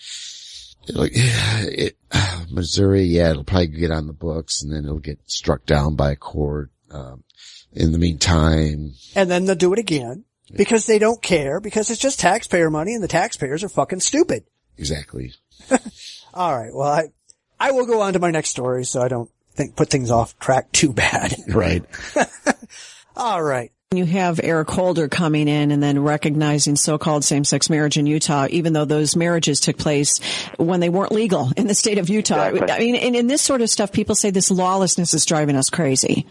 Missouri, yeah, it'll probably get on the books and then it'll get struck down by a court, in the meantime. And then they'll do it again because they don't care, because it's just taxpayer money and the taxpayers are fucking stupid. Exactly. All right. Well, I will go on to my next story so I don't put things off track too bad. Right. All right. You have Eric Holder coming in and then recognizing so-called same-sex marriage in Utah, even though those marriages took place when they weren't legal in the state of Utah. Exactly. I mean, and in this sort of stuff, people say this lawlessness is driving us crazy.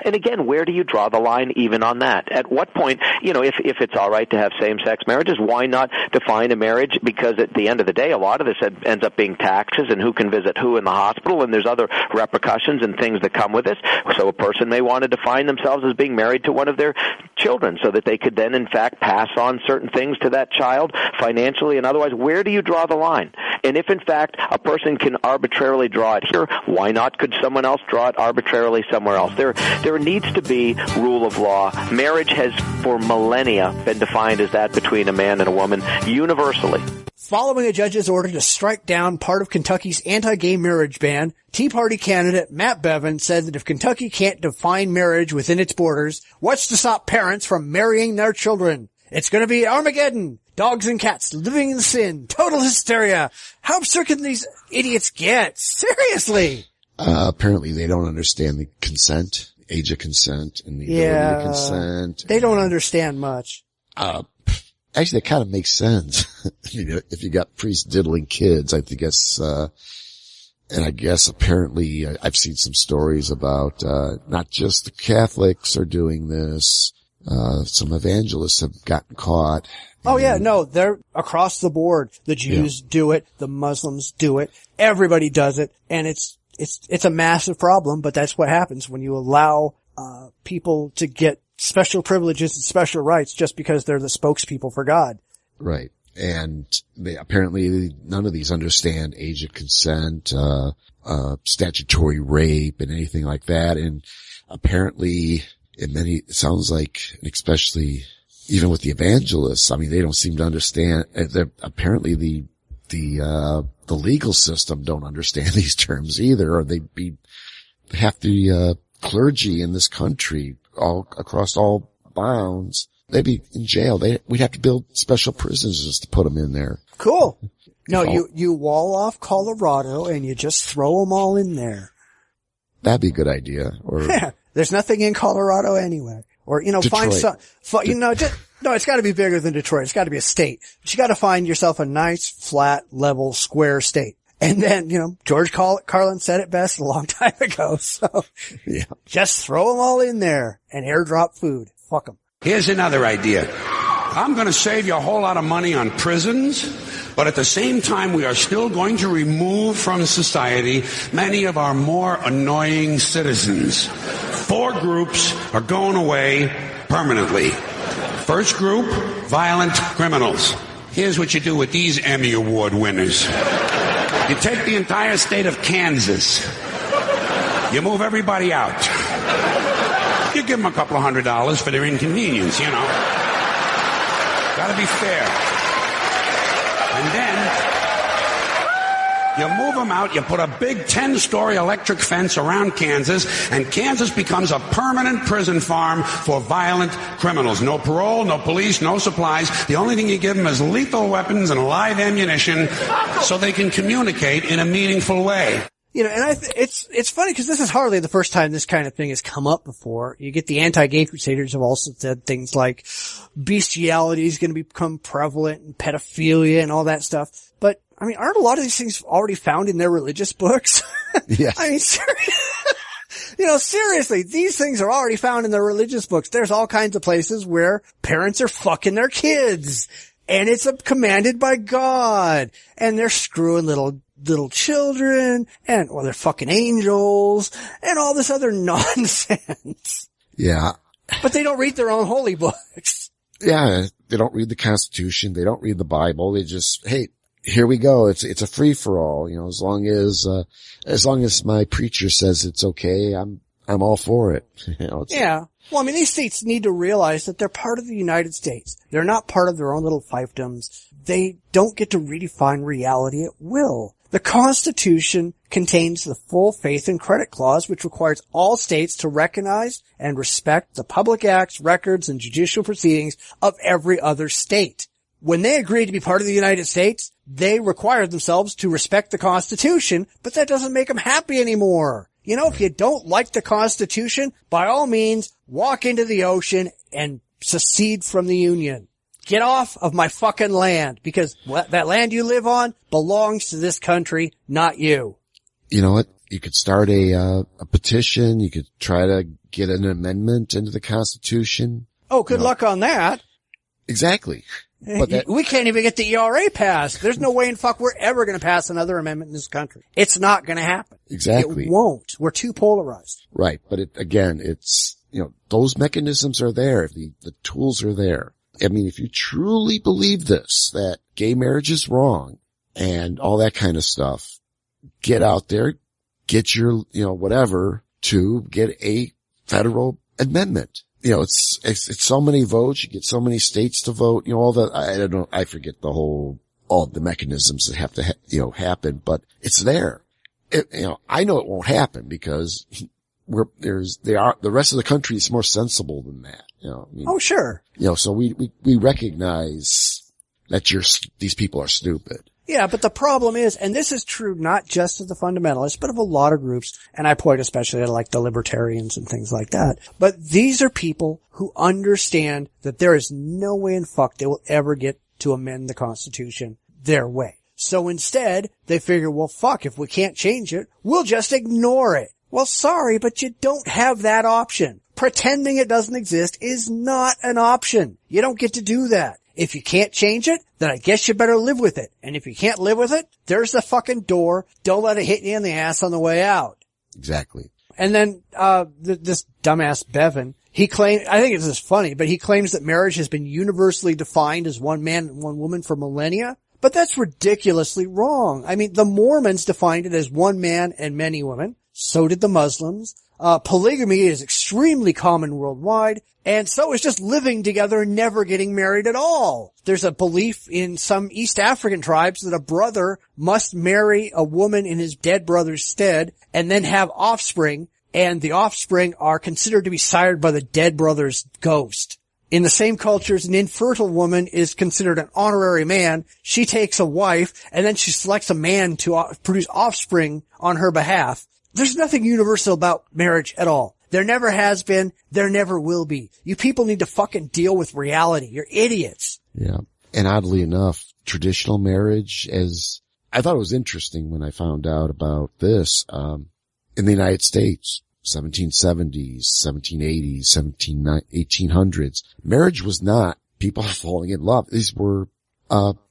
And again, where do you draw the line even on that? At what point, if it's all right to have same-sex marriages, why not define a marriage? Because at the end of the day, a lot of this ends up being taxes and who can visit who in the hospital, and there's other repercussions and things that come with this. So a person may want to define themselves as being married to one of their children so that they could then, in fact, pass on certain things to that child financially and otherwise. Where do you draw the line? And if, in fact, a person can arbitrarily draw it here, why not could someone else draw it arbitrarily somewhere else? There needs to be rule of law. Marriage has, for millennia, been defined as that between a man and a woman universally. Following a judge's order to strike down part of Kentucky's anti-gay marriage ban, Tea Party candidate Matt Bevin said that if Kentucky can't define marriage within its borders, what's to stop parents from marrying their children? It's going to be Armageddon. Dogs and cats living in sin. Total hysteria. How absurd can these idiots get? Seriously. Apparently they don't understand the consent, age of consent, and the ability to consent. They don't understand much. Actually, that kind of makes sense. If you got priests diddling kids, I guess, and I guess apparently I've seen some stories about, not just the Catholics are doing this. Some evangelists have gotten caught. Oh yeah, no, they're across the board. The Jews do it. The Muslims do it. Everybody does it. And it's a massive problem, but that's what happens when you allow, people to get special privileges and special rights just because they're the spokespeople for God. Right. And apparently none of these understand age of consent, statutory rape and anything like that. And apparently it sounds like, especially even with the evangelists, I mean, they don't seem to understand. Apparently the legal system don't understand these terms either, or half the clergy in this country, all across all bounds, they'd be in jail. We'd have to build special prisons just to put them in there. Cool. No, you wall off Colorado and you just throw them all in there. That'd be a good idea. Or there's nothing in Colorado anyway. Or, find some, no, it's gotta be bigger than Detroit. It's gotta be a state. But you gotta find yourself a nice, flat, level, square state. And then, George Carlin said it best a long time ago. So, just throw them all in there and airdrop food. Fuck them. Here's another idea. I'm going to save you a whole lot of money on prisons, but at the same time, we are still going to remove from society many of our more annoying citizens. 4 groups are going away permanently. First group, violent criminals. Here's what you do with these Emmy Award winners. You take the entire state of Kansas. You move everybody out. You give them a couple of $100 for their inconvenience, you know. Gotta be fair. And then you move them out, you put a big 10-story electric fence around Kansas, and Kansas becomes a permanent prison farm for violent criminals. No parole, no police, no supplies. The only thing you give them is lethal weapons and live ammunition so they can communicate in a meaningful way. You know, and it's funny because this is hardly the first time this kind of thing has come up before. You get the anti-gay crusaders have also said things like bestiality is going to become prevalent and pedophilia and all that stuff. But, I mean, aren't a lot of these things already found in their religious books? Yes. I mean, seriously, these things are already found in their religious books. There's all kinds of places where parents are fucking their kids. And it's commanded by God. And they're screwing little children, and, well, they're fucking angels, and all this other nonsense. Yeah. But they don't read their own holy books. Yeah, they don't read the Constitution, they don't read the Bible, they just, hey, here we go, it's a free-for-all, you know, as long as my preacher says it's okay, I'm all for it. You know, yeah. Well, I mean, these states need to realize that they're part of the United States. They're not part of their own little fiefdoms. They don't get to redefine reality at will. The Constitution contains the full faith and credit clause, which requires all states to recognize and respect the public acts, records, and judicial proceedings of every other state. When they agreed to be part of the United States, they required themselves to respect the Constitution, but that doesn't make them happy anymore. You know, if you don't like the Constitution, by all means, walk into the ocean and secede from the Union. Get off of my fucking land, because that land you live on belongs to this country, not you. You know what? You could start a petition. You could try to get an amendment into the Constitution. Oh, good luck on that. Exactly. But we can't even get the ERA passed. There's no way in fuck we're ever going to pass another amendment in this country. It's not going to happen. Exactly. It won't. We're too polarized. Right. But it's, you know, those mechanisms are there. The tools are there. I mean, if you truly believe this, that gay marriage is wrong and all that kind of stuff, get out there, get your, you know, whatever to get a federal amendment. You know, it's so many votes. You get so many states to vote, you know, I forget all the mechanisms that have to, happen, but it's there. I know it won't happen because the rest of the country is more sensible than that. You know, I mean, oh, sure. You know, so we recognize that these people are stupid. Yeah, but the problem is, and this is true not just of the fundamentalists, but of a lot of groups, and I point especially at like the libertarians and things like that. But these are people who understand that there is no way in fuck they will ever get to amend the Constitution their way. So instead, they figure, well, fuck, if we can't change it, we'll just ignore it. Well, sorry, but you don't have that option. Pretending it doesn't exist is not an option. You don't get to do that. If you can't change it, then I guess you better live with it. And if you can't live with it, there's the fucking door. Don't let it hit you in the ass on the way out. Exactly. And then, this dumbass Bevan, he claimed, I think it's just funny, but he claims that marriage has been universally defined as one man and one woman for millennia. But that's ridiculously wrong. I mean, the Mormons defined it as one man and many women. So did the Muslims. Polygamy is extremely common worldwide. And so is just living together and never getting married at all. There's a belief in some East African tribes that a brother must marry a woman in his dead brother's stead and then have offspring, and the offspring are considered to be sired by the dead brother's ghost. In the same cultures, an infertile woman is considered an honorary man. She takes a wife, and then she selects a man to produce offspring on her behalf. There's nothing universal about marriage at all. There never has been. There never will be. You people need to fucking deal with reality. You're idiots. Yeah. And oddly enough, traditional marriage, I thought it was interesting when I found out about this, in the United States, 1770s, 1780s, 1800s, marriage was not people falling in love. These were,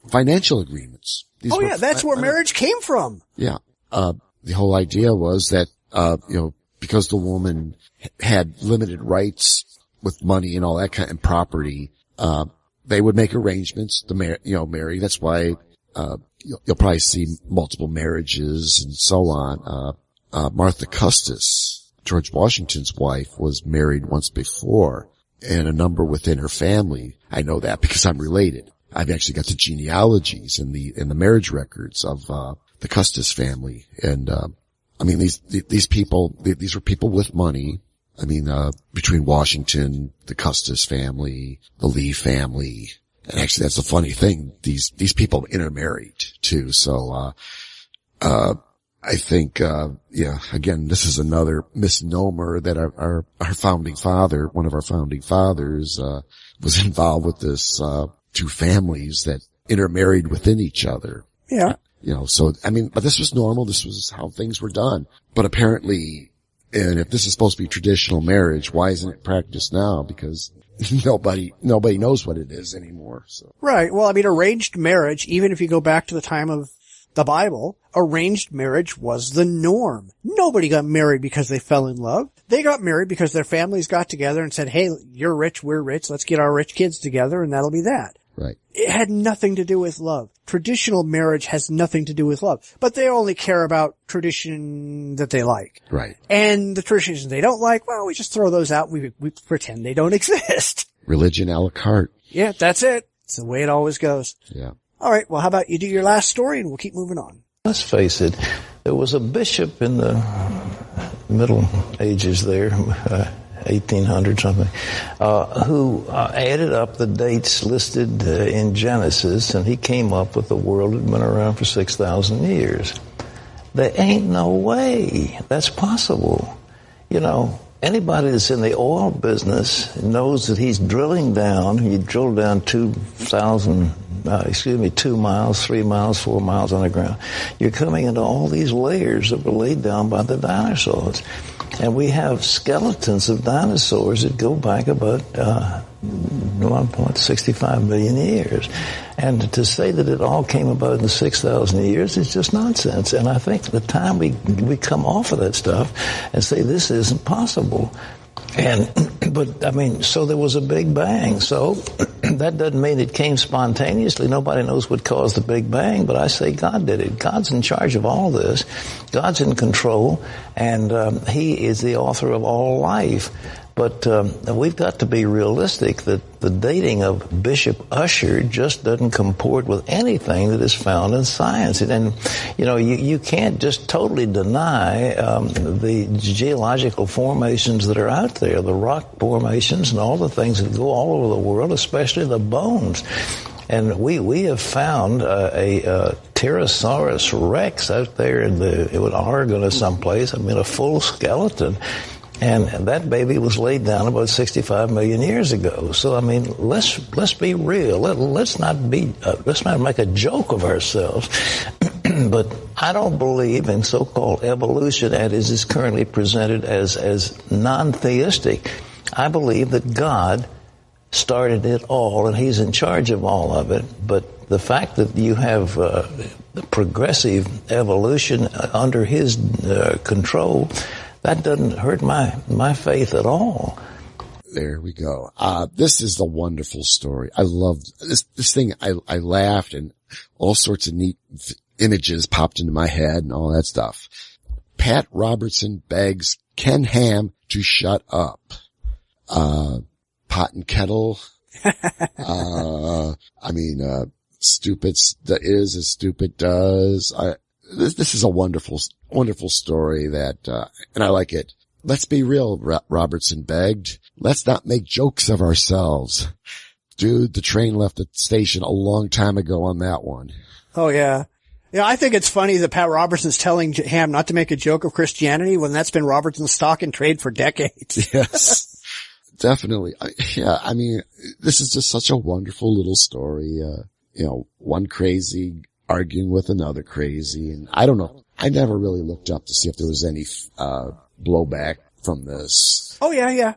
financial agreements. That's where marriage came from. Yeah. The whole idea was that, because the woman had limited rights with money and all that kind of property, they would make arrangements to marry. That's why, you'll probably see multiple marriages and so on. Martha Custis, George Washington's wife, was married once before, and a number within her family. I know that because I'm related. I've actually got the genealogies and the marriage records of, the Custis family. And, I mean, these people, these were people with money. I mean, between Washington, the Custis family, the Lee family. And actually, that's the funny thing. These people intermarried too. So, I think, again, this is another misnomer that our founding father, one of our founding fathers, was involved with this, two families that intermarried within each other. Yeah. So, I mean, but this was normal. This was how things were done. But apparently, and if this is supposed to be traditional marriage, why isn't it practiced now? Because nobody knows what it is anymore. So. Right. Well, I mean, arranged marriage, even if you go back to the time of the Bible, arranged marriage was the norm. Nobody got married because they fell in love. They got married because their families got together and said, hey, you're rich, we're rich, let's get our rich kids together, and that'll be that. Right. It had nothing to do with love. Traditional marriage has nothing to do with love. But they only care about tradition that they like. Right. And the traditions they don't like, well, we just throw those out. We pretend they don't exist. Religion a la carte. Yeah, that's it. It's the way it always goes. Yeah. All right. Well, how about you do your last story and we'll keep moving on. Let's face it. There was a bishop in the Middle Ages there, 1800 something, who added up the dates listed in Genesis, and he came up with a world that had been around for 6,000 years. There ain't no way that's possible. Anybody that's in the oil business knows that he's drilling down. You drill down 2 miles, 3 miles, 4 miles underground. You're coming into all these layers that were laid down by the dinosaurs. And we have skeletons of dinosaurs that go back about 1.65 million years. And to say that it all came about in 6,000 years is just nonsense. And I think the time we come off of that stuff and say this isn't possible. So there was a big bang. So that doesn't mean it came spontaneously. Nobody knows what caused the big bang, but I say God did it. God's in charge of all this. God's in control, and He is the author of all life. But we've got to be realistic that the dating of Bishop Usher just doesn't comport with anything that is found in science. And you can't just totally deny the geological formations that are out there, the rock formations and all the things that go all over the world, especially the bones. And we have found a Pterosaurus rex out there in Oregon or someplace, a full skeleton. And that baby was laid down about 65 million years ago. So, let's be real. Let's not make a joke of ourselves. But I don't believe in so-called evolution as is currently presented as non-theistic. I believe that God started it all and He's in charge of all of it. But the fact that you have progressive evolution under His control, that doesn't hurt my faith at all. There we go. This is a wonderful story. I loved this thing. I laughed and all sorts of neat images popped into my head and all that stuff. Pat Robertson begs Ken Ham to shut up. Pot and kettle. Stupid is as stupid does. This is a wonderful story that, and I like it. Let's be real, Robertson begged. Let's not make jokes of ourselves. Dude, the train left the station a long time ago on that one. Oh, yeah. Yeah, I think it's funny that Pat Robertson's telling Ham not to make a joke of Christianity when that's been Robertson's stock and trade for decades. Yes, definitely. This is just such a wonderful little story. One crazy arguing with another crazy. And I don't know. I never really looked up to see if there was any, blowback from this. Oh, yeah.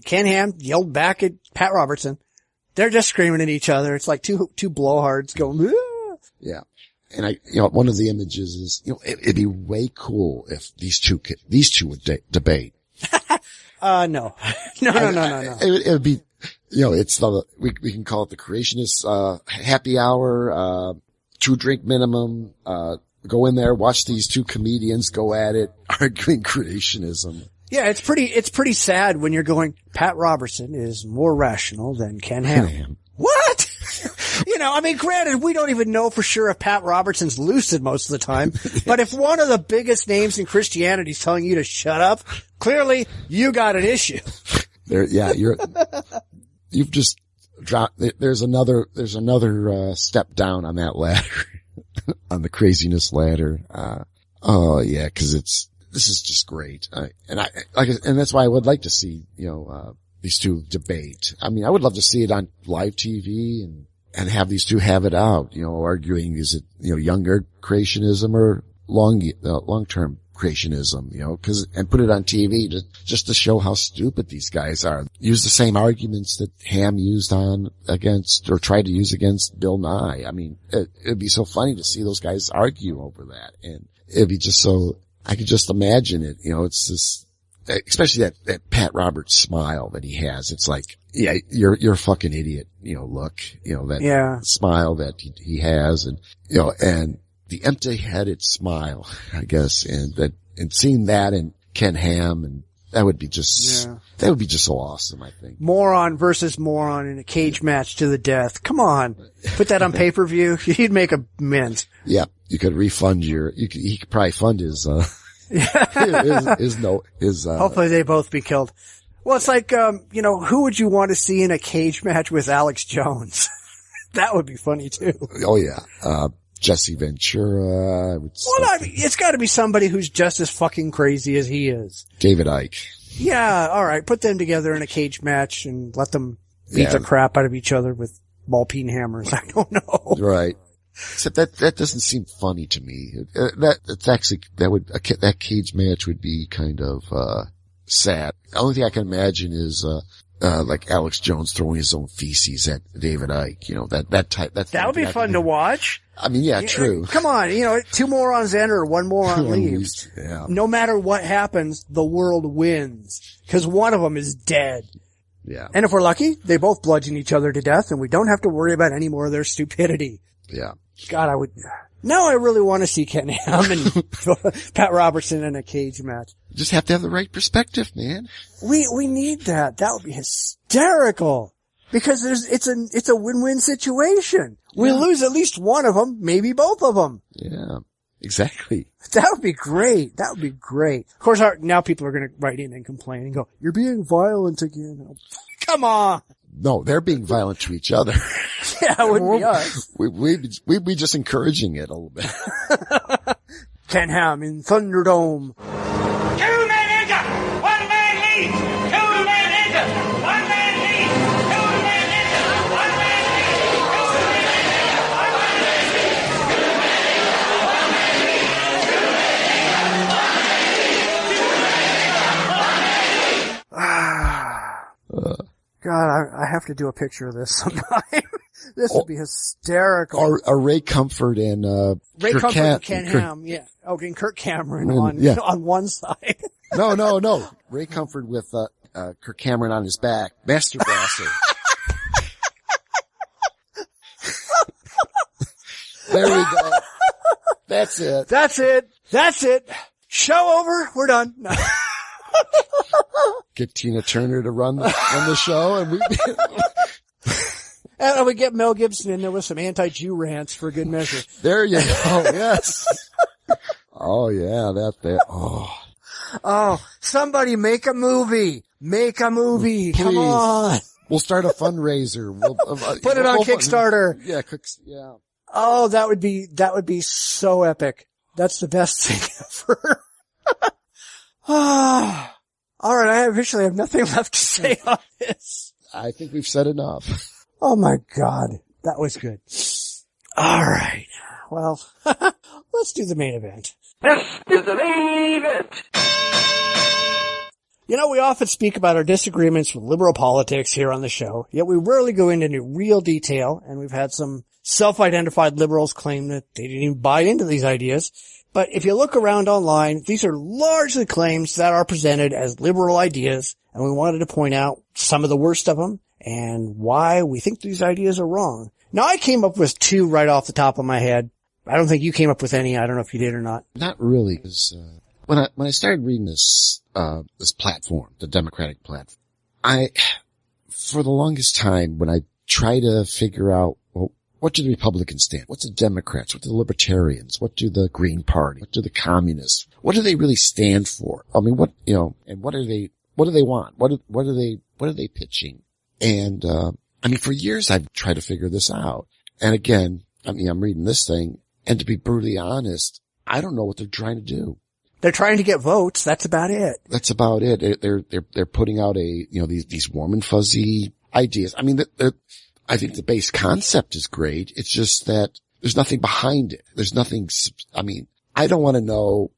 Ken Ham yelled back at Pat Robertson. They're just screaming at each other. It's like two blowhards going, ah! Yeah. And one of the images is, it'd be way cool if these two would debate. No. No. It would be, it's we can call it the creationist, happy hour, 2-drink minimum, go in there, watch these two comedians go at it, arguing creationism. Yeah, it's pretty sad when you're going, Pat Robertson is more rational than Ken Ham. What? Granted, we don't even know for sure if Pat Robertson's lucid most of the time, but if one of the biggest names in Christianity is telling you to shut up, clearly you got an issue. You've just dropped, there's another step down on that ladder, on the craziness ladder. Cause this is just great. And that's why I would like to see, these two debate. I mean, I would love to see it on live TV and have these two have it out, arguing, is it, younger creationism or long-term creationism, and put it on TV just to show how stupid these guys are. Use the same arguments that Ham used or tried to use against Bill Nye. I mean, it'd be so funny to see those guys argue over that. And it'd be just so, I could just imagine it, it's this, especially that Pat Roberts smile that he has. It's like, yeah, you're a fucking idiot, look, that smile that he has and the empty-headed smile, I guess, and seeing that in Ken Ham, and that would be just so awesome, I think. Moron versus moron in a cage match to the death. Come on. Put that on pay-per-view. You'd make a mint. Yeah. You could refund he could probably fund his hopefully they both be killed. Well, it's like, who would you want to see in a cage match with Alex Jones? That would be funny too. Oh yeah. Jesse Ventura. It's gotta be somebody who's just as fucking crazy as he is. David Icke. Yeah, alright. Put them together in a cage match and let them beat the crap out of each other with ball-peen hammers. I don't know. Right. Except that doesn't seem funny to me. That cage match would be kind of, sad. The only thing I can imagine is, like Alex Jones throwing his own feces at David Icke, that would be fun to watch. I mean, yeah, true. Come on, two morons enter, one moron leaves. Yeah. No matter what happens, the world wins. Cause one of them is dead. Yeah. And if we're lucky, they both bludgeon each other to death and we don't have to worry about any more of their stupidity. Yeah. God, now I really want to see Ken Ham and Pat Robertson in a cage match. You just have to have the right perspective, man. We need that. That would be hysterical. Because it's a win-win situation. We lose at least one of them, maybe both of them. Yeah, exactly. That would be great. That would be great. Of course, now people are going to write in and complain and go, "You're being violent again." Come on. No, they're being violent to each other. Yeah, it wouldn't be us. We'd be just encouraging it a little bit. Ken Ham in Thunderdome. 2 men enter, 1 man leaves. 2 men enter, 1 man leaves. 2 men enter, 1 man leaves. 2 men enter, 1 man leaves. God, I have to do a picture of this sometime. This would be hysterical. Or Ray Comfort and Ray Comfort and Ken Ham, yeah. Okay, and Kirk Cameron on one side. No. Ray Comfort with Kirk Cameron on his back. Master Blaster. There we go. That's it. Show over. We're done. Get Tina Turner to run the show, and we get Mel Gibson in there with some anti-Jew rants for good measure. There you go. Yes. Oh yeah, Oh, somebody make a movie. Please. Come on. We'll start a fundraiser. We'll put it on Kickstarter. Yeah. Oh, that would be so epic. That's the best thing ever. All right, I officially have nothing left to say on this. I think we've said enough. Oh my God, that was good. All right, well, let's do the main event. This is the main event. We often speak about our disagreements with liberal politics here on the show, yet we rarely go into any real detail, and we've had some self-identified liberals claim that they didn't even buy into these ideas. But if you look around online, these are largely claims that are presented as liberal ideas, and we wanted to point out some of the worst of them and why we think these ideas are wrong. Now, I came up with 2 right off the top of my head. I don't think you came up with any. I don't know if you did or not. Not really, because when I started reading this platform, the Democratic platform, for the longest time, when I try to figure out, well, what do the Republicans stand? What's the Democrats? What do the Libertarians? What do the Green Party? What do the Communists? What do they really stand for? I mean, and what do they want? What are they pitching? And, for years I've tried to figure this out. And again, I'm reading this thing, and to be brutally honest, I don't know what they're trying to do. They're trying to get votes. That's about it. That's about it. They're putting out these warm and fuzzy ideas. I mean, I think the base concept is great. It's just that there's nothing behind it. There's nothing, I don't want to know,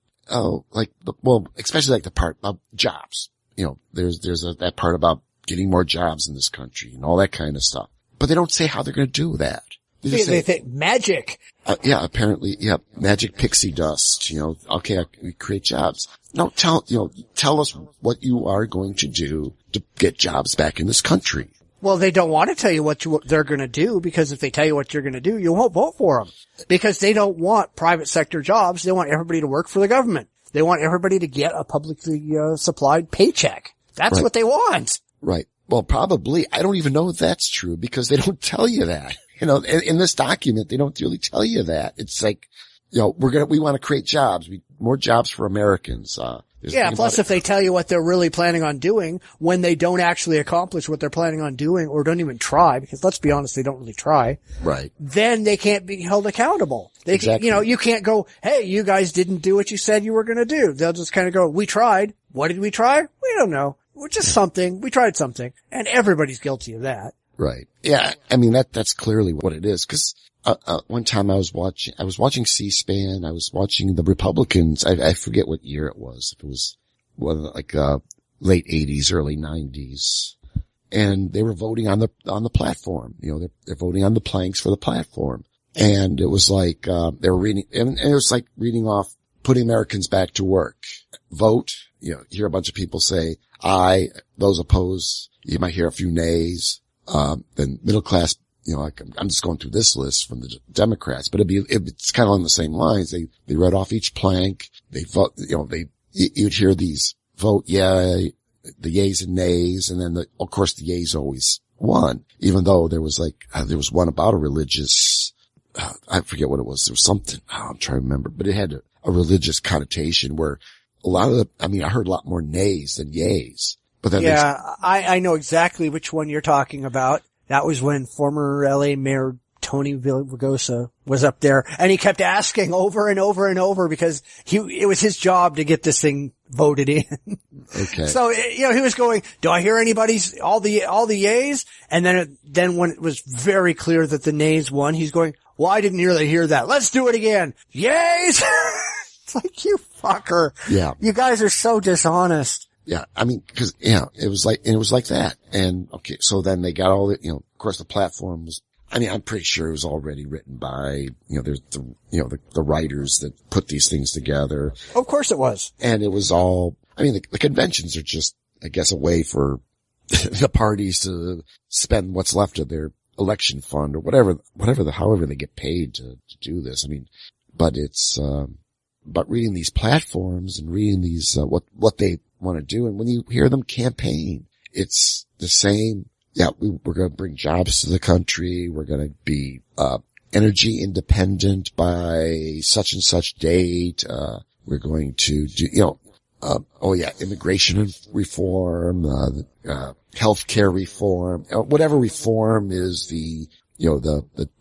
especially like the part about jobs. There's that part about getting more jobs in this country and all that kind of stuff. But they don't say how they're going to do that. They think magic. Apparently, magic pixie dust, okay, we create jobs. No, tell us what you are going to do to get jobs back in this country. Well, they don't want to tell you what they're going to do, because if they tell you what you're going to do, you won't vote for them. Because they don't want private sector jobs. They want everybody to work for the government. They want everybody to get a publicly supplied paycheck. That's right. What they want. Right. Well, probably. I don't even know if that's true, because they don't tell you that. In this document, they don't really tell you that. It's like, we want to create jobs, more jobs for Americans. Plus if they tell you what they're really planning on doing, when they don't actually accomplish what they're planning on doing, or don't even try, because let's be honest, they don't really try. Right. Then they can't be held accountable. Exactly. You can't go, hey, you guys didn't do what you said you were going to do. They'll just kind of go, we tried. What did we try? We don't know. Just something. We tried something. And everybody's guilty of that. Right. Yeah. That's clearly what it is. Cause, one time I was watching C-SPAN. I was watching the Republicans. I forget what year it was. If it was late 80s, early 90s. And they were voting on the platform. They're voting on the planks for the platform. And it was like, they were reading, and it was like reading off putting Americans back to work. Vote. Hear a bunch of people say aye. Those opposed. You might hear a few nays. Then middle class, I'm just going through this list from the Democrats, but it's kind of on the same lines. They read off each plank. They vote, you'd hear these vote, the yays and nays. And then of course the yays always won, even though there was one about a religious, I forget what it was. There was something, I'm trying to remember, but it had a religious connotation where I heard a lot more nays than yays. But then I know exactly which one you're talking about. That was when former LA Mayor Tony Villaraigosa was up there, and he kept asking over and over and over, because it was his job to get this thing voted in. Okay. So, he was going, do I hear anybody's, all the yays? And then when it was very clear that the nays won, he's going, well, I didn't really hear that. Let's do it again. Yays! It's like, you fucker. Yeah. You guys are so dishonest. Yeah, because it was like that. And okay, so then they got all the, of course the platform was, I'm pretty sure it was already written by, there's the writers that put these things together. Of course it was. And it was all, the conventions are just, I guess, a way for the parties to spend what's left of their election fund or however they get paid to do this. But it's, but reading these platforms and reading these, what they want to do. And when you hear them campaign, it's the same. Yeah, we're going to bring jobs to the country. We're going to be, energy independent by such and such date. We're going to do, immigration reform, healthcare reform, whatever reform is the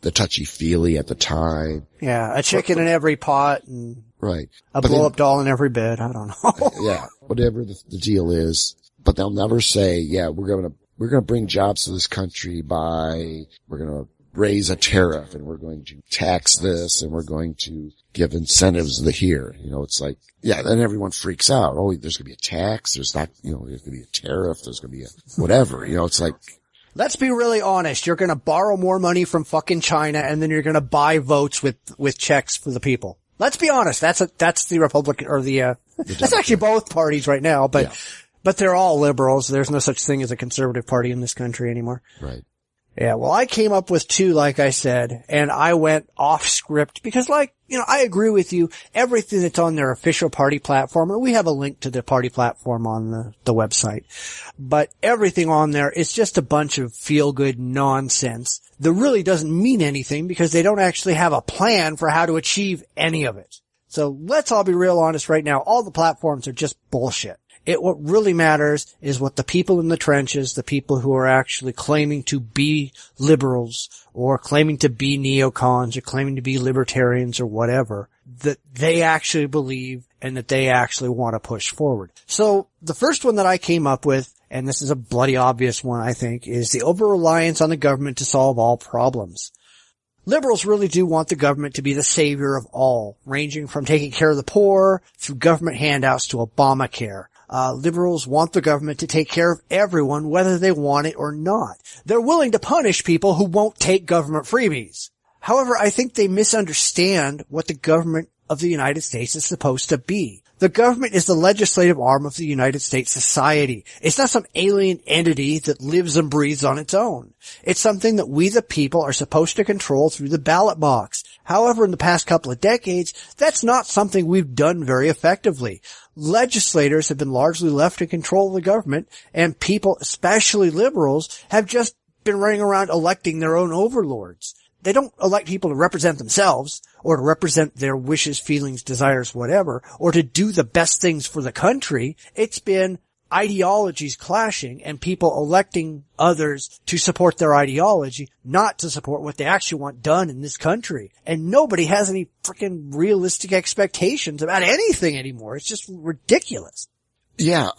touchy-feely at the time. Yeah, a chicken in every pot and right. A blow-up doll in every bed. I don't know. Yeah, whatever the deal is. But they'll never say, we're going to bring jobs to this country we're going to raise a tariff and we're going to tax this and we're going to give incentives here. It's like, then everyone freaks out. Oh, there's going to be a tax. There's not, there's going to be a tariff. There's going to be a whatever. It's like, let's be really honest. You're going to borrow more money from fucking China, and then you're going to buy votes with checks for the people. Let's be honest. That's the Republican or that's actually both parties right now. But But they're all liberals. There's no such thing as a conservative party in this country anymore. Right. Yeah, well, I came up with 2, like I said, and I went off script because, I agree with you. Everything that's on their official party platform, and we have a link to their party platform on the website, but everything on there is just a bunch of feel-good nonsense that really doesn't mean anything because they don't actually have a plan for how to achieve any of it. So let's all be real honest right now. All the platforms are just bullshit. What really matters is what the people in the trenches, the people who are actually claiming to be liberals or claiming to be neocons or claiming to be libertarians or whatever, that they actually believe and that they actually want to push forward. So the first one that I came up with, and this is a bloody obvious one, I think, is the over-reliance on the government to solve all problems. Liberals really do want the government to be the savior of all, ranging from taking care of the poor through government handouts to Obamacare. Liberals want the government to take care of everyone, whether they want it or not. They're willing to punish people who won't take government freebies. However, I think they misunderstand what the government of the United States is supposed to be. The government is the legislative arm of the United States society. It's not some alien entity that lives and breathes on its own. It's something that we the people are supposed to control through the ballot box. However, in the past couple of decades, that's not something we've done very effectively. Legislators have been largely left in control of the government, and people, especially liberals, have just been running around electing their own overlords. They don't elect people to represent themselves, or to represent their wishes, feelings, desires, whatever, or to do the best things for the country. It's been ideologies clashing and people electing others to support their ideology, not to support what they actually want done in this country. And nobody has any freaking realistic expectations about anything anymore. It's just ridiculous. Yeah,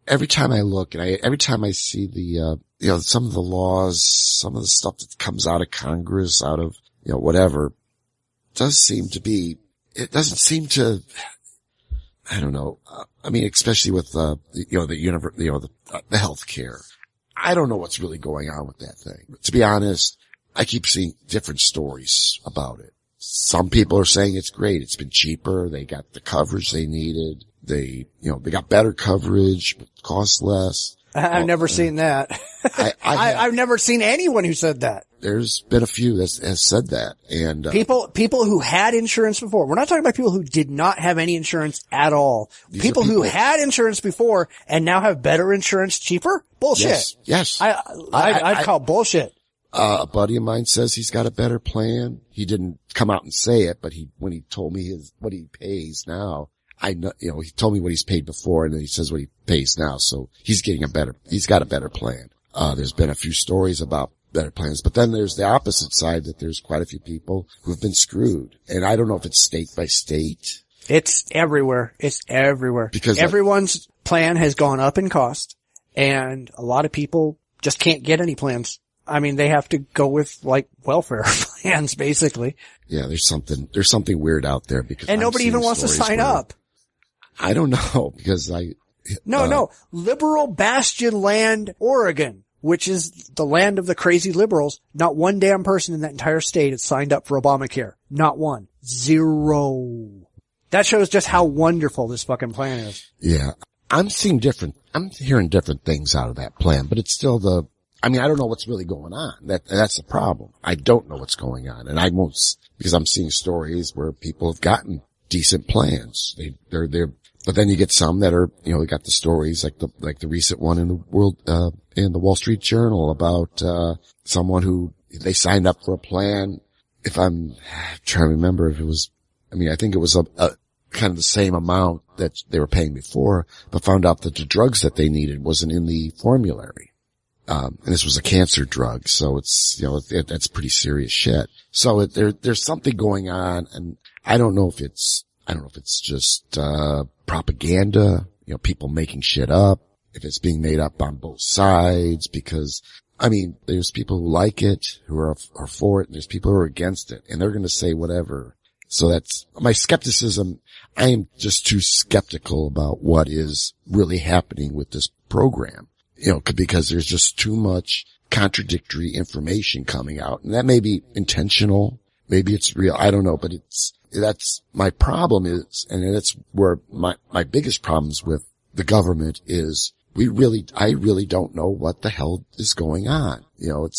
every time I look and every time I see the, some of the laws, some of the stuff that comes out of Congress, out of, whatever, it doesn't seem to, I don't know. Especially with, the health care. I don't know what's really going on with that thing. To be honest, I keep seeing different stories about it. Some people are saying it's great. It's been cheaper. They got the coverage they needed. They got better coverage, but cost less. I've never seen that. I've never seen anyone who said that. There's been a few that has said that. And, people who had insurance before. We're not talking about people who did not have any insurance at all. People who had insurance before and now have better insurance cheaper? Bullshit. Yes. I'd call bullshit. A buddy of mine says he's got a better plan. He didn't come out and say it, but when he told me what he pays now, I know, he told me what he's paid before and then he says what he pays now. So he's got a better plan. There's been a few stories about better plans, but then there's the opposite side that there's quite a few people who have been screwed. And I don't know if it's state by state. It's everywhere. Because everyone's plan has gone up in cost and a lot of people just can't get any plans. They have to go with welfare plans basically. Yeah, there's something weird out there because nobody even wants to sign up. I don't know because No, Liberal Bastion Land, Oregon, which is the land of the crazy liberals. Not one damn person in that entire state has signed up for Obamacare. Not one. Zero. That shows just how wonderful this fucking plan is. Yeah. I'm hearing different things out of that plan, but it's still I don't know what's really going on. That's the problem. I don't know what's going on. And I won't, because I'm seeing stories where people have gotten decent plans. But then you get some that are, we got the stories like the recent one in the Wall Street Journal about, someone who they signed up for a plan. If I'm trying to remember if it was, I think it was a kind of the same amount that they were paying before, but found out that the drugs that they needed wasn't in the formulary. And this was a cancer drug. So it's, that's pretty serious shit. So there's something going on, and I don't know if it's just, propaganda, people making shit up, if it's being made up on both sides, because, there's people who like it, who are for it, and there's people who are against it, and they're going to say whatever. So that's my skepticism. I am just too skeptical about what is really happening with this program, because there's just too much contradictory information coming out, and that may be intentional. Maybe it's real. I don't know, but that's my problem is, and that's where my biggest problems with the government is I really don't know what the hell is going on.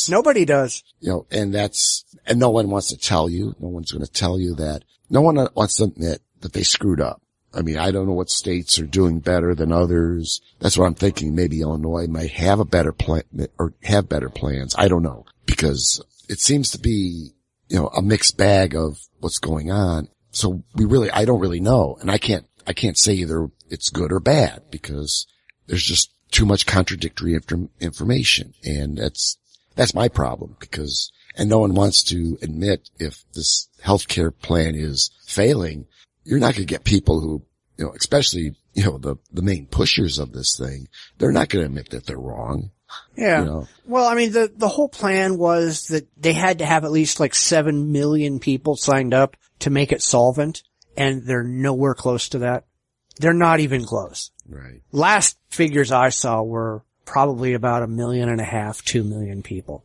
Nobody does. And no one wants to tell you. No one's going to tell you that. No one wants to admit that they screwed up. I mean, I don't know what states are doing better than others. That's what I'm thinking. Maybe Illinois might have a better plan or have better plans. I don't know, because it seems to be, a mixed bag of what's going on. So I don't really know. And I can't say either it's good or bad, because there's just too much contradictory information. And that's my problem, and no one wants to admit if this healthcare plan is failing. You're not going to get people who, especially, the main pushers of this thing, they're not going to admit that they're wrong. Yeah. Well, I mean, the whole plan was that they had to have at least 7 million people signed up to make it solvent, and they're nowhere close to that. They're not even close. Right. Last figures I saw were probably about 1.5 million, 2 million people.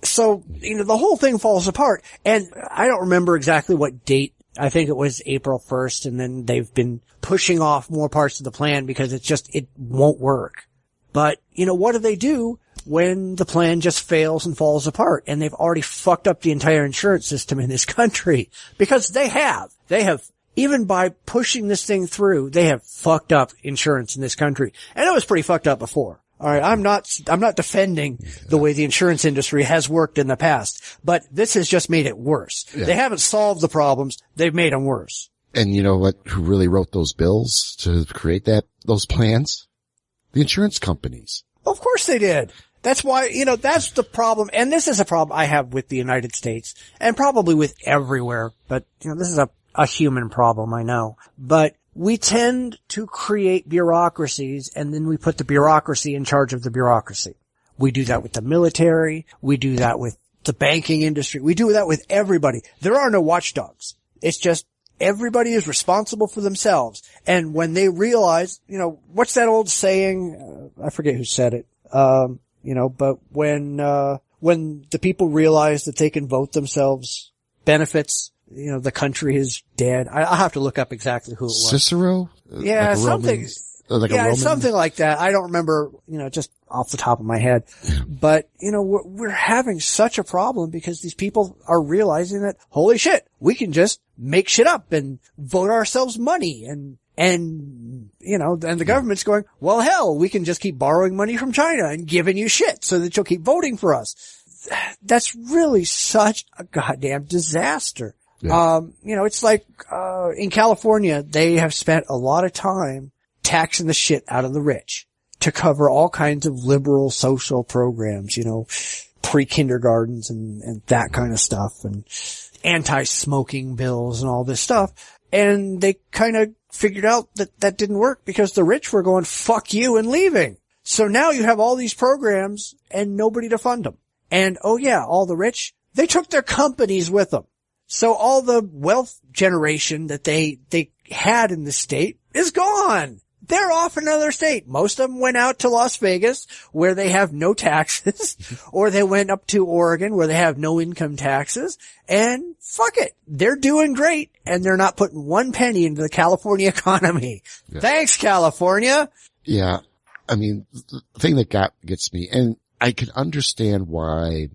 So, the whole thing falls apart. And I don't remember exactly what date. I think it was April 1st, and then they've been pushing off more parts of the plan because it won't work. But, what do they do when the plan just fails and falls apart? And they've already fucked up the entire insurance system in this country. Because they have. Even by pushing this thing through, they have fucked up insurance in this country. And it was pretty fucked up before. All right. I'm not defending the way the insurance industry has worked in the past, but this has just made it worse. Yeah. They haven't solved the problems. They've made them worse. And you know what? Who really wrote those bills to create those plans? The insurance companies. Of course they did. That's why, that's the problem. And this is a problem I have with the United States and probably with everywhere. But, this is a human problem, I know. But we tend to create bureaucracies, and then we put the bureaucracy in charge of the bureaucracy. We do that with the military. We do that with the banking industry. We do that with everybody. There are no watchdogs. It's just everybody is responsible for themselves. And when they realize, what's that old saying? I forget who said it. But when the people realize that they can vote themselves benefits, the country is dead. I'll have to look up exactly who it was. Cicero? Yeah, something. Something like that. I don't remember, just off the top of my head. But, we're having such a problem because these people are realizing that, holy shit, we can just make shit up and vote ourselves money and the government's going, well, hell, we can just keep borrowing money from China and giving you shit so that you'll keep voting for us. That's really such a goddamn disaster. Yeah. It's like, in California, they have spent a lot of time taxing the shit out of the rich to cover all kinds of liberal social programs, pre-kindergartens and that kind of stuff, and anti-smoking bills and all this stuff. And they kind of figured out that didn't work because the rich were going, fuck you, and leaving. So now you have all these programs and nobody to fund them. And, oh yeah, all the rich, they took their companies with them. So all the wealth generation that they had in the state is gone. They're off in another state. Most of them went out to Las Vegas, where they have no taxes, or they went up to Oregon, where they have no income taxes, and fuck it. They're doing great, and they're not putting one penny into the California economy. Yeah. Thanks, California. Yeah. I mean, the thing that gets me, and I can understand why,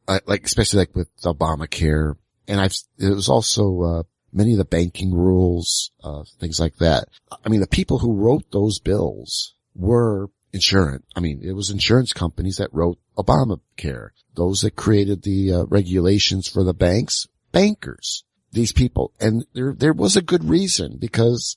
especially with Obamacare, and it was also, many of the banking rules, things like that. I mean, the people who wrote those bills were it was insurance companies that wrote Obamacare. Those that created the, regulations for the banks, bankers, these people. And there was a good reason because,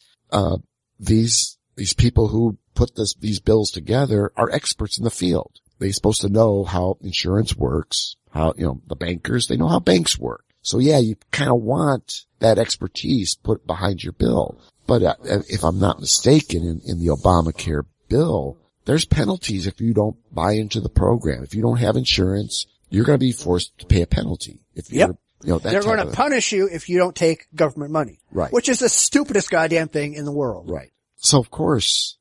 these people who put these bills together are experts in the field. They're supposed to know how insurance works, how, the bankers, they know how banks work. So yeah, you kind of want that expertise put behind your bill. But if I'm not mistaken, in the Obamacare bill, there's penalties if you don't buy into the program. If you don't have insurance, you're going to be forced to pay a penalty. They're going to punish you if you don't take government money. Right. Which is the stupidest goddamn thing in the world. Right. So of course.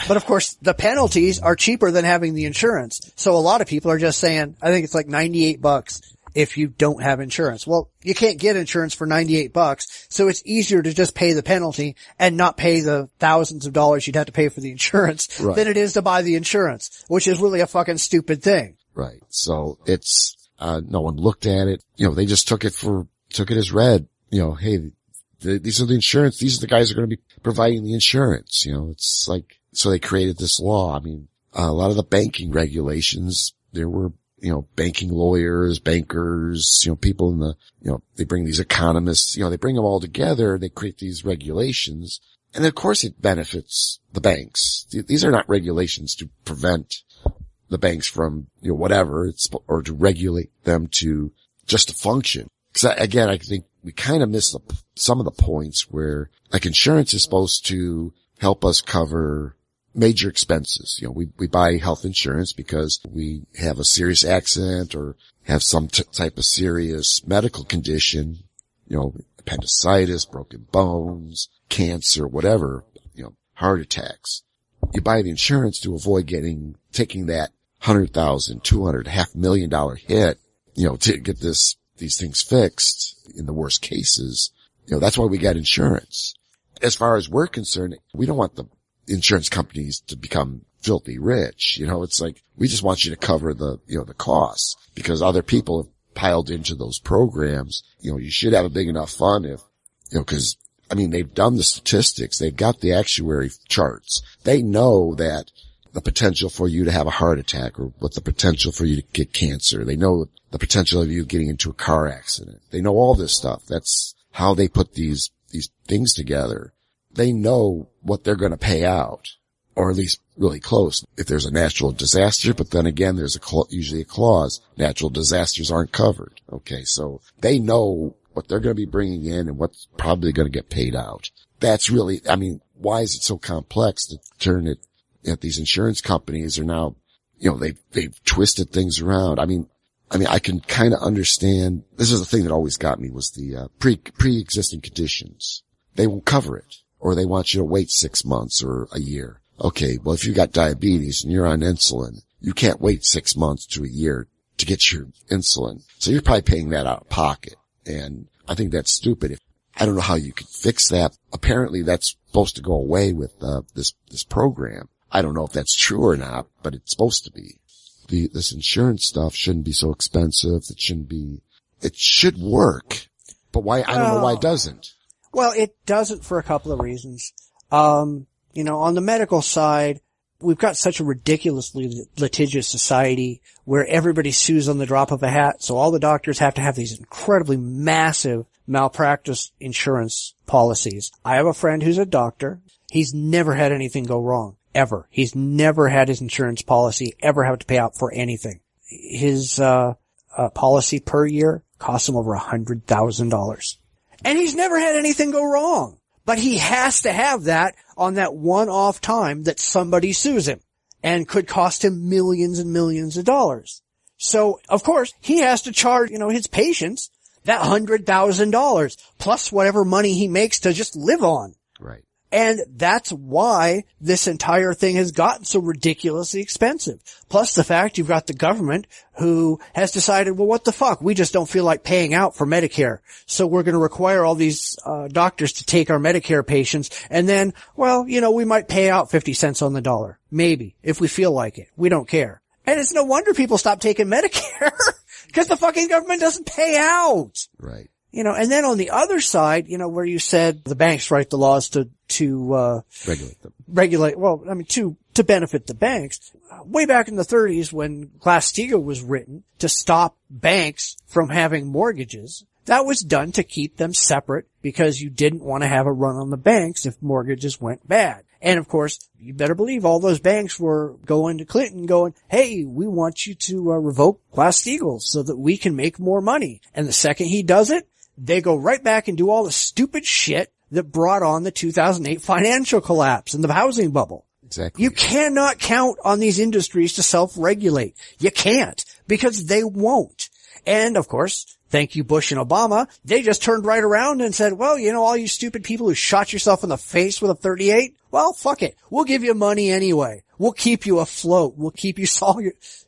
But of course, the penalties are cheaper than having the insurance. So a lot of people are just saying, I think it's like $98. if you don't have insurance. Well, you can't get insurance for $98, so it's easier to just pay the penalty and not pay the thousands of dollars you'd have to pay for the insurance than it is to buy the insurance, which is really a fucking stupid thing. Right. So it's, no one looked at it. They just took it as read. Hey, these are the insurance. These are the guys who are going to be providing the insurance. It's like, so they created this law. I mean, a lot of the banking regulations, there were, banking lawyers, bankers, people in the, they bring these economists, they bring them all together. They create these regulations. And of course it benefits the banks. These are not regulations to prevent the banks from, whatever, or to regulate them to just to function. Because again, I think we kind of miss some of the points where, like, insurance is supposed to help us cover major expenses. We buy health insurance because we have a serious accident or have some type of serious medical condition, appendicitis, broken bones, cancer, whatever, heart attacks. You buy the insurance to avoid taking that $100,000, $200,000, $500,000 hit, to get these things fixed in the worst cases. That's why we got insurance. As far as we're concerned, we don't want the insurance companies to become filthy rich. It's like, we just want you to cover the costs, because other people have piled into those programs. You should have a big enough fund because, they've done the statistics. They've got the actuary charts. They know that the potential for you to have a heart attack, or what the potential for you to get cancer. They know the potential of you getting into a car accident. They know all this stuff. That's how they put these things together. They know what they're going to pay out, or at least really close, if there's a natural disaster. But then again, there's usually a clause. Natural disasters aren't covered. Okay. So they know what they're going to be bringing in and what's probably going to get paid out. That's really, why is it so complex to turn it at these insurance companies are now, they've twisted things around. I can kind of understand. This is the thing that always got me, was the pre-existing conditions. They won't cover it, or they want you to wait 6 months or a year. Okay, well, if you got diabetes and you're on insulin, you can't wait 6 months to a year to get your insulin. So you're probably paying that out of pocket. And I think that's stupid. I don't know how you could fix that. Apparently that's supposed to go away with this program. I don't know if that's true or not, but it's supposed to be. This insurance stuff shouldn't be so expensive. It should work. But why? I don't know why it doesn't. Well, it doesn't for a couple of reasons. On the medical side, we've got such a ridiculously litigious society where everybody sues on the drop of a hat. So all the doctors have to have these incredibly massive malpractice insurance policies. I have a friend who's a doctor. He's never had anything go wrong, ever. He's never had his insurance policy ever have to pay out for anything. His policy per year costs him over $100,000. And he's never had anything go wrong. But he has to have that on that one-off time that somebody sues him, and could cost him millions and millions of dollars. So, of course, he has to charge, his patients that $100,000 plus whatever money he makes to just live on. Right. And that's why this entire thing has gotten so ridiculously expensive. Plus the fact you've got the government who has decided, well, what the fuck? We just don't feel like paying out for Medicare. So we're going to require all these doctors to take our Medicare patients. And then, well, we might pay out 50 cents on the dollar. Maybe, if we feel like it. We don't care. And it's no wonder people stop taking Medicare because the fucking government doesn't pay out. Right. And then on the other side, where you said the banks write the laws to regulate them. To benefit the banks. Way back in the 30s when Glass-Steagall was written to stop banks from having mortgages, that was done to keep them separate because you didn't want to have a run on the banks if mortgages went bad. And of course, you better believe all those banks were going to Clinton going, hey, we want you to revoke Glass-Steagall so that we can make more money. And the second he does it, they go right back and do all the stupid shit that brought on the 2008 financial collapse and the housing bubble. Exactly. You cannot count on these industries to self-regulate. You can't, because they won't. And of course, thank you, Bush and Obama, they just turned right around and said, well, all you stupid people who shot yourself in the face with a .38, well, fuck it. We'll give you money anyway. We'll keep you afloat. We'll keep you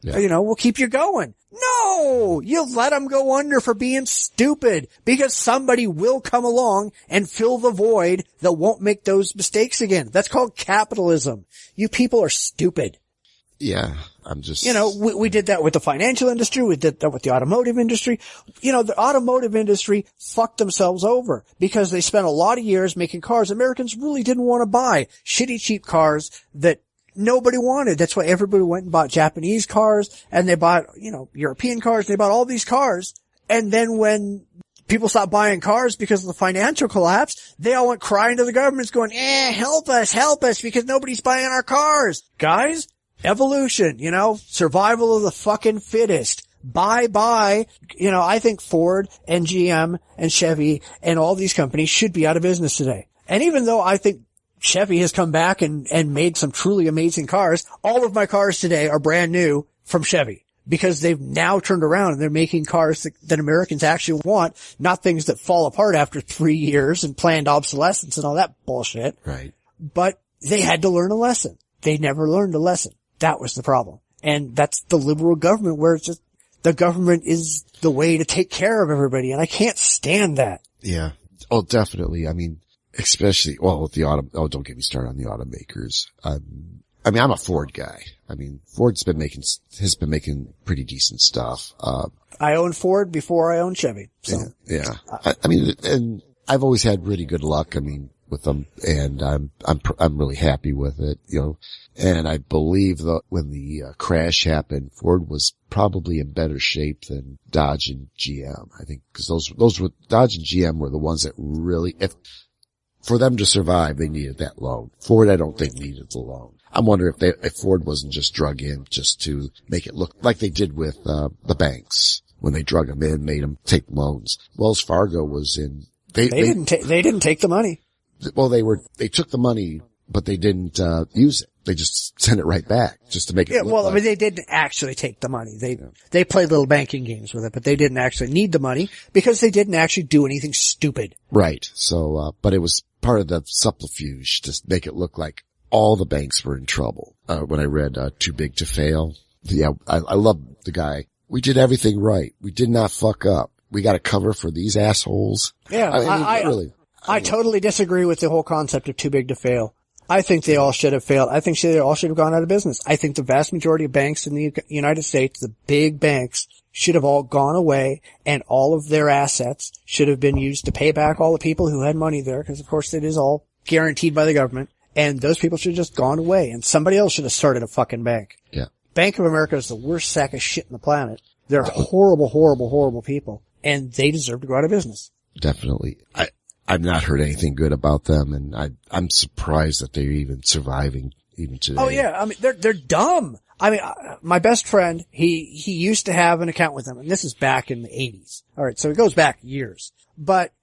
we'll keep you going. No! You let them go under for being stupid, because somebody will come along and fill the void that won't make those mistakes again. That's called capitalism. You people are stupid. Yeah, I'm just... we did that with the financial industry. We did that with the automotive industry. The automotive industry fucked themselves over because they spent a lot of years making cars Americans really didn't want to buy. Shitty, cheap cars that nobody wanted. That's why everybody went and bought Japanese cars, and they bought, European cars. They bought all these cars. And then when people stopped buying cars because of the financial collapse, they all went crying to the governments going, help us, because nobody's buying our cars. Guys, evolution, survival of the fucking fittest. Bye. I think Ford and GM and Chevy and all these companies should be out of business today. And even though I think Chevy has come back and made some truly amazing cars, all of my cars today are brand new from Chevy, because they've now turned around and they're making cars that Americans actually want, not things that fall apart after 3 years and planned obsolescence and all that bullshit. Right. But they had to learn a lesson. They never learned a lesson. That was the problem. And that's the liberal government, where it's just the government is the way to take care of everybody. And I can't stand that. Yeah. Oh, definitely. I mean, especially, with the don't get me started on the automakers. I'm a Ford guy. Ford's been making pretty decent stuff. I owned Ford before I owned Chevy. So. Yeah. And I've always had really good luck, with them, and I'm really happy with it, and I believe that when the crash happened, Ford was probably in better shape than Dodge and GM. I think, because those were, Dodge and GM were the ones that really, for them to survive, they needed that loan. Ford, I don't think, needed the loan. I'm wondering if Ford wasn't just drug in just to make it look like they did with the banks when they drug them in, made them take loans. Wells Fargo was in. They didn't take the money. Well, they took the money, but they didn't use it. They just sent it right back just to make it look like. They didn't actually take the money. They played little banking games with it, but they didn't actually need the money because they didn't actually do anything stupid. Right. So, but it was part of the subterfuge to make it look like all the banks were in trouble. When I read Too Big to Fail, I love the guy. We did everything right. We did not fuck up. We got a cover for these assholes. Yeah, really. I totally disagree with the whole concept of too big to fail. I think they all should have failed. I think they all should have gone out of business. I think the vast majority of banks in the United States, the big banks, should have all gone away, and all of their assets should have been used to pay back all the people who had money there, because of course it is all guaranteed by the government, and those people should have just gone away, and somebody else should have started a fucking bank. Yeah. Bank of America is the worst sack of shit on the planet. They're horrible, horrible, horrible people, and they deserve to go out of business. Definitely. I've not heard anything good about them, and I'm surprised that they're even surviving even today. Oh yeah, they're dumb. My best friend, he used to have an account with them, and this is back in the 80s. Alright, so it goes back years. But,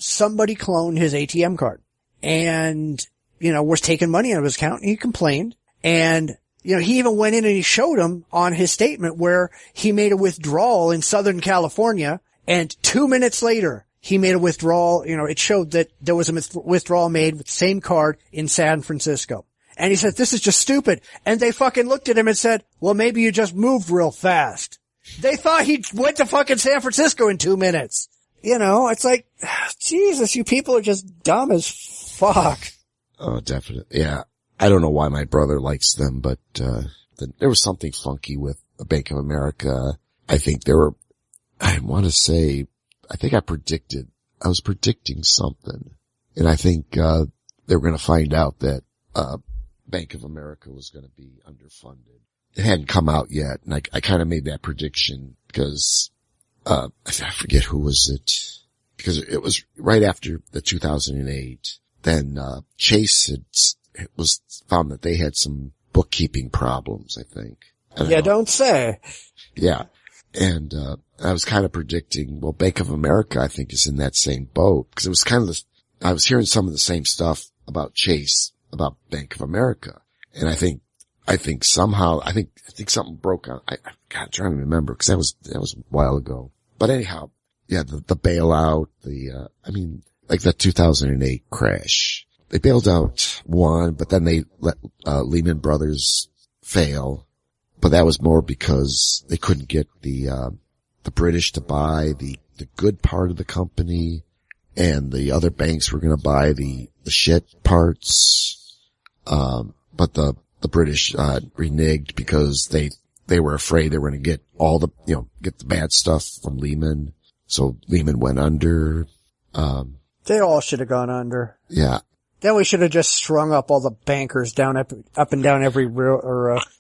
somebody cloned his ATM card, and, was taking money out of his account, and he complained, and, he even went in and he showed him on his statement where he made a withdrawal in Southern California, and 2 minutes later, he made a withdrawal, it showed that there was a withdrawal made with the same card in San Francisco. And he said, this is just stupid. And they fucking looked at him and said, well, maybe you just moved real fast. They thought he went to fucking San Francisco in 2 minutes. It's like, Jesus, you people are just dumb as fuck. Oh, definitely. Yeah. I don't know why my brother likes them, but, there was something funky with the Bank of America. I think I was predicting something, and I think, they were going to find out that, Bank of America was going to be underfunded. It hadn't come out yet, and I kind of made that prediction because, I forget who was it, because it was right after the 2008. Then, Chase was found that they had some bookkeeping problems, I think. Don't say. Yeah. And, I was kind of predicting, Bank of America, I think, is in that same boat, because it was kind of I was hearing some of the same stuff about Chase, about Bank of America. And I think I think somehow, I think something broke on, I'm trying to remember, cause that was a while ago. But anyhow, yeah, the bailout, like the 2008 crash. They bailed out one, but then they let, Lehman Brothers fail. But that was more because they couldn't get the British to buy the good part of the company, and the other banks were gonna buy the shit parts. But the British, reneged because they were afraid they were gonna get all the, get the bad stuff from Lehman. So Lehman went under. They all should have gone under. Yeah. Then we should have just strung up all the bankers down up and down every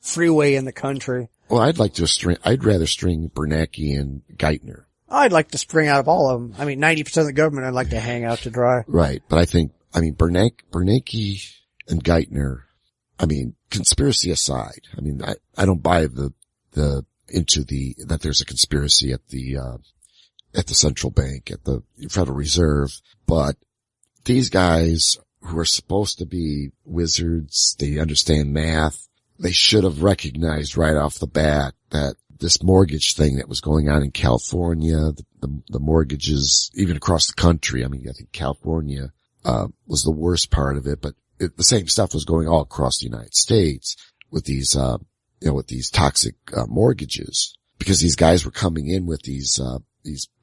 freeway in the country. Well, I'd rather string Bernanke and Geithner. I'd like to spring out of all of them. 90% of the government I'd like to hang out to dry. Right. But Bernanke and Geithner, conspiracy aside, I don't buy that there's a conspiracy at the central bank, at the Federal Reserve, but these guys who are supposed to be wizards, they understand math, they should have recognized right off the bat that this mortgage thing that was going on in California, the mortgages, even across the country, I think California, was the worst part of it, but the same stuff was going all across the United States with these, with these toxic, mortgages, because these guys were coming in with these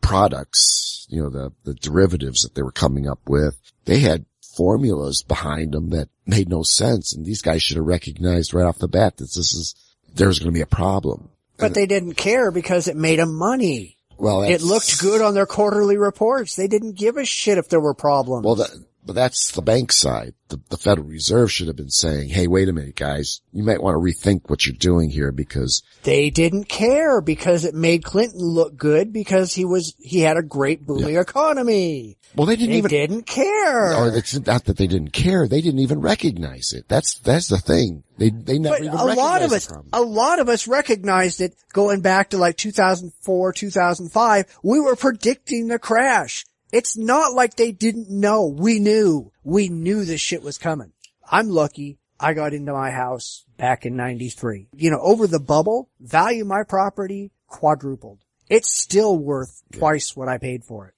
products, the derivatives that they were coming up with. They had formulas behind them that made no sense, and these guys should have recognized right off the bat that there's going to be a problem. But they didn't care because it made them money. Well, it looked good on their quarterly reports. They didn't give a shit if there were problems. Well, but that's the bank side. The Federal Reserve should have been saying, hey, wait a minute, guys, you might want to rethink what you're doing here, because they didn't care because it made Clinton look good because he had a great booming economy. Well, they didn't care. Or it's not that they didn't care. They didn't even recognize it. That's the thing. They never even recognized the problem. A lot of us recognized it going back to like 2004, 2005. We were predicting the crash. It's not like they didn't know. We knew this shit was coming. I'm lucky I got into my house back in 93. Over the bubble, value of my property quadrupled. It's still worth twice what I paid for it.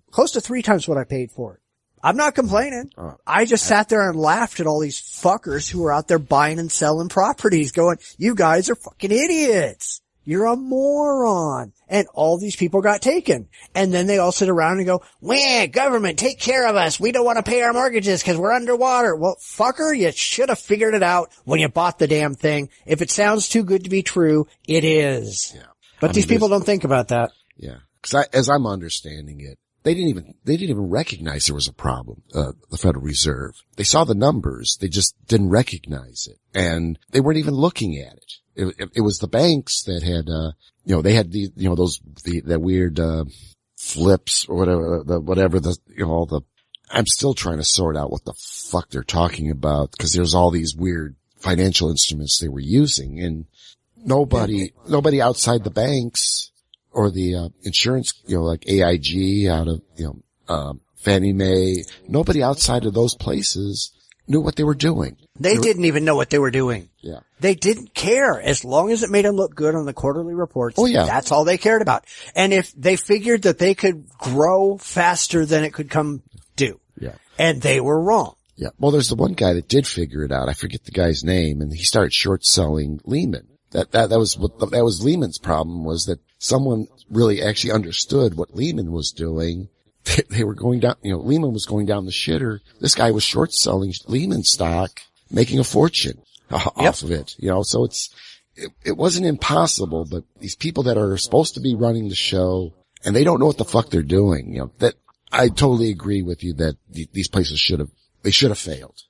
Close to 3 times what I paid for it. I'm not complaining. I just sat there and laughed at all these fuckers who were out there buying and selling properties going, you guys are fucking idiots. You're a moron. And all these people got taken. And then they all sit around and go, well, government, take care of us. We don't want to pay our mortgages because we're underwater. Well, fucker, you should have figured it out when you bought the damn thing. If it sounds too good to be true, it is. Yeah. But these people don't think about that. Yeah. Cause as I'm understanding it, they didn't even recognize there was a problem, the Federal Reserve. They saw the numbers. They just didn't recognize it. And they weren't even looking at it. It was the banks that had, they had that weird, flips or whatever, I'm still trying to sort out what the fuck they're talking about, because there's all these weird financial instruments they were using, and nobody outside the banks or the, insurance, like AIG out of, Fannie Mae, nobody outside of those places knew what they were doing. They didn't even know what they were doing. Yeah. They didn't care as long as it made them look good on the quarterly reports. Oh yeah. That's all they cared about. And if they figured that they could grow faster than it could come due. Yeah. And they were wrong. Yeah. Well, there's the one guy that did figure it out. I forget the guy's name, and he started short selling Lehman. That was Lehman's problem, was that someone really actually understood what Lehman was doing. They were going down, Lehman was going down the shitter. This guy was short selling Lehman stock, making a fortune off of it, so it wasn't impossible, but these people that are supposed to be running the show and they don't know what the fuck they're doing, that I totally agree with you that these places should have failed.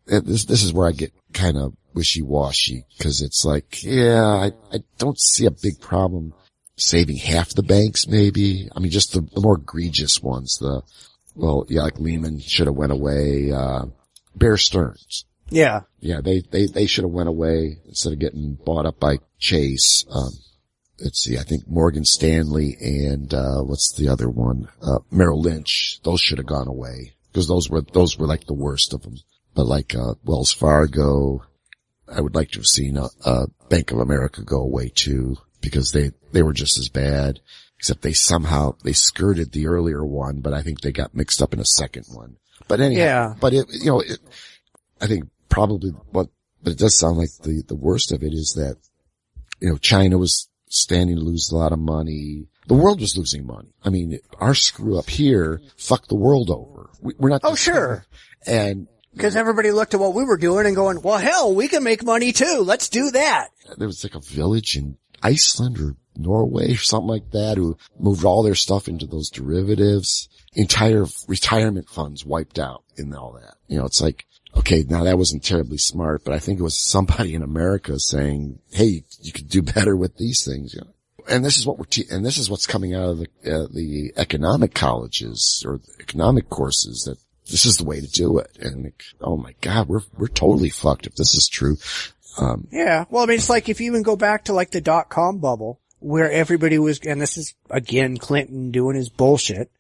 This is where I get kind of wishy-washy, because it's like, I don't see a big problem saving half the banks, maybe. Just the more egregious ones. Like Lehman should have went away. Bear Stearns. Yeah. Yeah, they should have went away instead of getting bought up by Chase. Let's see, I think Morgan Stanley and, what's the other one? Merrill Lynch. Those should have gone away, because those were like the worst of them. But like, Wells Fargo, I would like to have seen a Bank of America go away too, because they were just as bad, except they skirted the earlier one, but I think they got mixed up in a second one. But anyhow, but I think probably but it does sound like the worst of it is that, China was standing to lose a lot of money. The world was losing money. I mean, our screw up here fucked the world over. We're not. Oh, sure. And because everybody looked at what we were doing and going, well, hell, we can make money too. Let's do that. There was like a village in Iceland or Norway or something like that who moved all their stuff into those derivatives. Entire retirement funds wiped out in all that. It's like, okay, now that wasn't terribly smart, but I think it was somebody in America saying, hey, you could do better with these things. And this is what and this is what's coming out of the economic colleges or the economic courses, that this is the way to do it. And oh my God, we're totally fucked if this is true. Yeah. Well, I mean, it's like if you even go back to like the .com bubble where everybody was, and this is again Clinton doing his bullshit,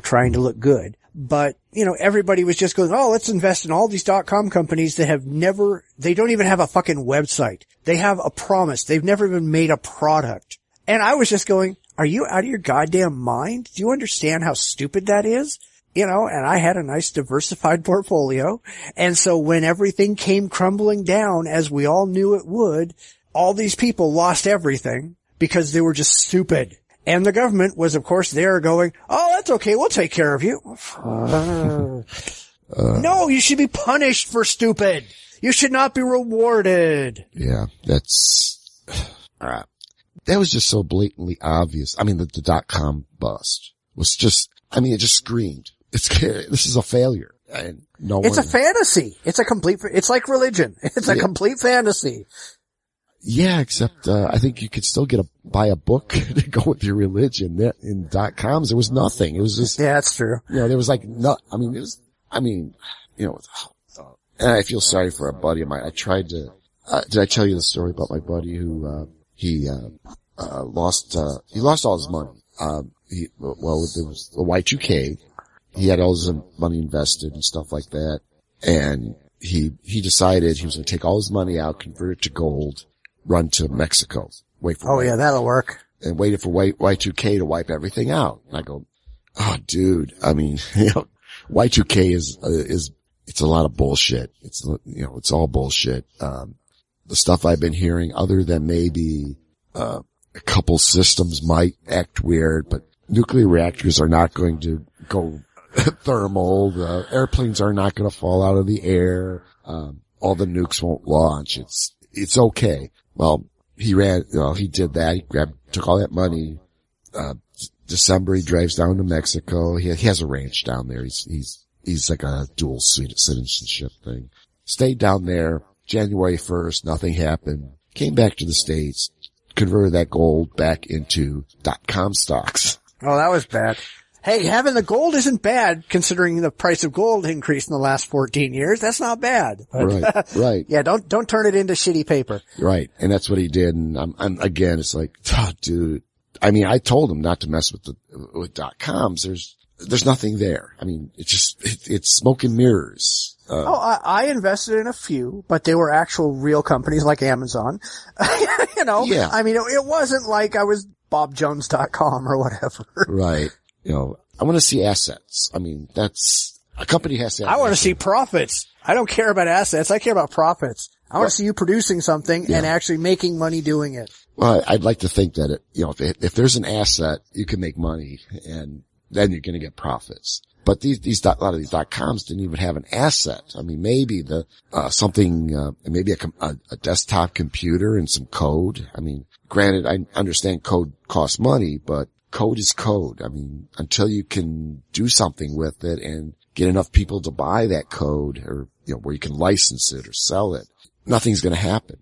trying to look good. But, everybody was just going, oh, let's invest in all these .com companies that they don't even have a fucking website. They have a promise. They've never even made a product. And I was just going, are you out of your goddamn mind? Do you understand how stupid that is? And I had a nice diversified portfolio. And so when everything came crumbling down, as we all knew it would, all these people lost everything because they were just stupid. And the government was, of course, there going, oh, that's okay. We'll take care of you. No, you should be punished for stupid. You should not be rewarded. Yeah, that's, that was just so blatantly obvious. I mean, the .com bust was just, it just screamed. This is a failure. And it's a fantasy. It's like religion. It's a complete fantasy. Yeah, except, I think you could still buy a book to go with your religion. In .coms, there was nothing. It was just. Yeah, that's true. There was like and I feel sorry for a buddy of mine. I tried to, did I tell you the story about my buddy who, he lost all his money. There was the Y2K. He had all his money invested and stuff like that. And he decided he was going to take all his money out, convert it to gold, run to Mexico, yeah, that'll work. And waited for Y2K to wipe everything out. And I go, oh dude, Y2K is it's a lot of bullshit. It's all bullshit. The stuff I've been hearing, other than maybe, a couple systems might act weird, but nuclear reactors are not going to go thermal. The airplanes are not going to fall out of the air. All the nukes won't launch. It's okay. Well, he did that. He took all that money. December, he drives down to Mexico. He has a ranch down there. He's like a dual citizenship thing. Stayed down there. January 1st, nothing happened. Came back to the States, converted that gold back into .com stocks. Oh, that was bad. Hey, having the gold isn't bad considering the price of gold increased in the last 14 years. That's not bad. But, right. Yeah, don't turn it into shitty paper. Right. And that's what he did. And I'm again, it's like, oh, dude. I told him not to mess with .coms. There's nothing there. It's smoke and mirrors. I invested in a few, but they were actual real companies like Amazon. Yeah. It wasn't like I was BobJones.com or whatever. Right. I want to see assets. That's a company has to have I want to see profits. I don't care about assets. I care about profits. I want to see you producing something and actually making money doing it. Well, I'd like to think that if there's an asset, you can make money and then you're going to get profits. But a lot of these .coms didn't even have an asset. Maybe maybe a desktop computer and some code. Granted, I understand code costs money, but code is code. Until you can do something with it and get enough people to buy that code or, where you can license it or sell it, nothing's going to happen.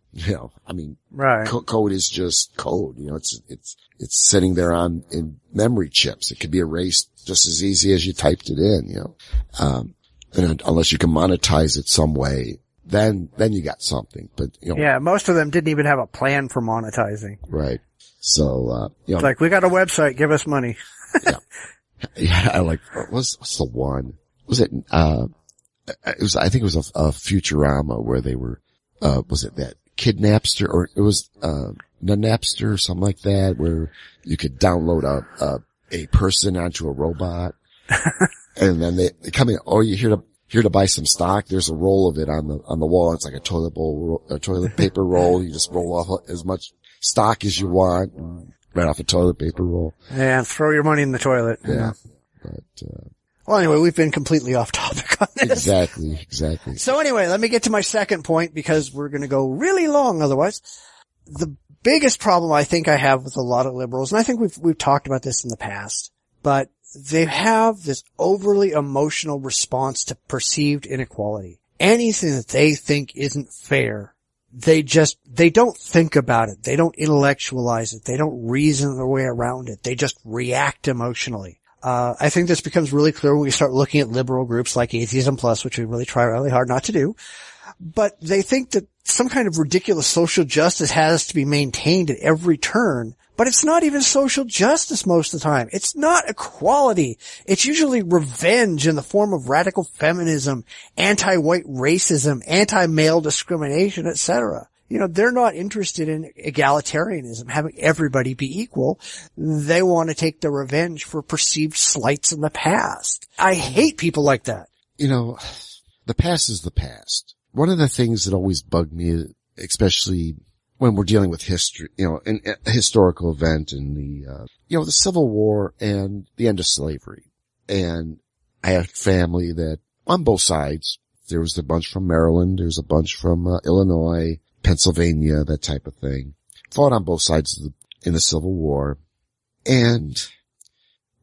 Right. Code is just code. It's sitting there in memory chips. It could be erased just as easy as you typed it in, and unless you can monetize it some way, then you got something. But, yeah, most of them didn't even have a plan for monetizing. Right. So, it's like, we got a website, give us money. Yeah. I like, what's the one? Was it, I think it was a Futurama where they were, was it that Kidnapster, or it was, Napster or something like that, where you could download a person onto a robot. And then they come in, oh, you're here to buy some stock. There's a roll of it on the wall. It's like a toilet paper roll. You just roll off as much stock as you want, right off a toilet paper roll. Yeah, throw your money in the toilet. Yeah. But, well, anyway, we've been completely off topic on this. Exactly. So anyway, let me get to my second point because we're going to go really long otherwise. The biggest problem I think I have with a lot of liberals, and I think we've talked about this in the past, but they have this overly emotional response to perceived inequality. Anything that they think isn't fair, they don't think about it. They don't intellectualize it. They don't reason their way around it. They just react emotionally. I think this becomes really clear when we start looking at liberal groups like Atheism Plus, which we really try really hard not to do. But they think that some kind of ridiculous social justice has to be maintained at every turn. But it's not even social justice most of the time. It's not equality. It's usually revenge in the form of radical feminism, anti-white racism, anti-male discrimination, etc. You know, they're not interested in egalitarianism, having everybody be equal. They want to take the revenge for perceived slights in the past. I hate people like that. You know, the past is the past. One of the things that always bugged me, especially when we're dealing with history, you know, a historical event in the Civil War and the end of slavery. And I had family that on both sides, there was a bunch from Maryland, there's a bunch from Illinois, Pennsylvania, that type of thing. Fought on both sides in the Civil War. And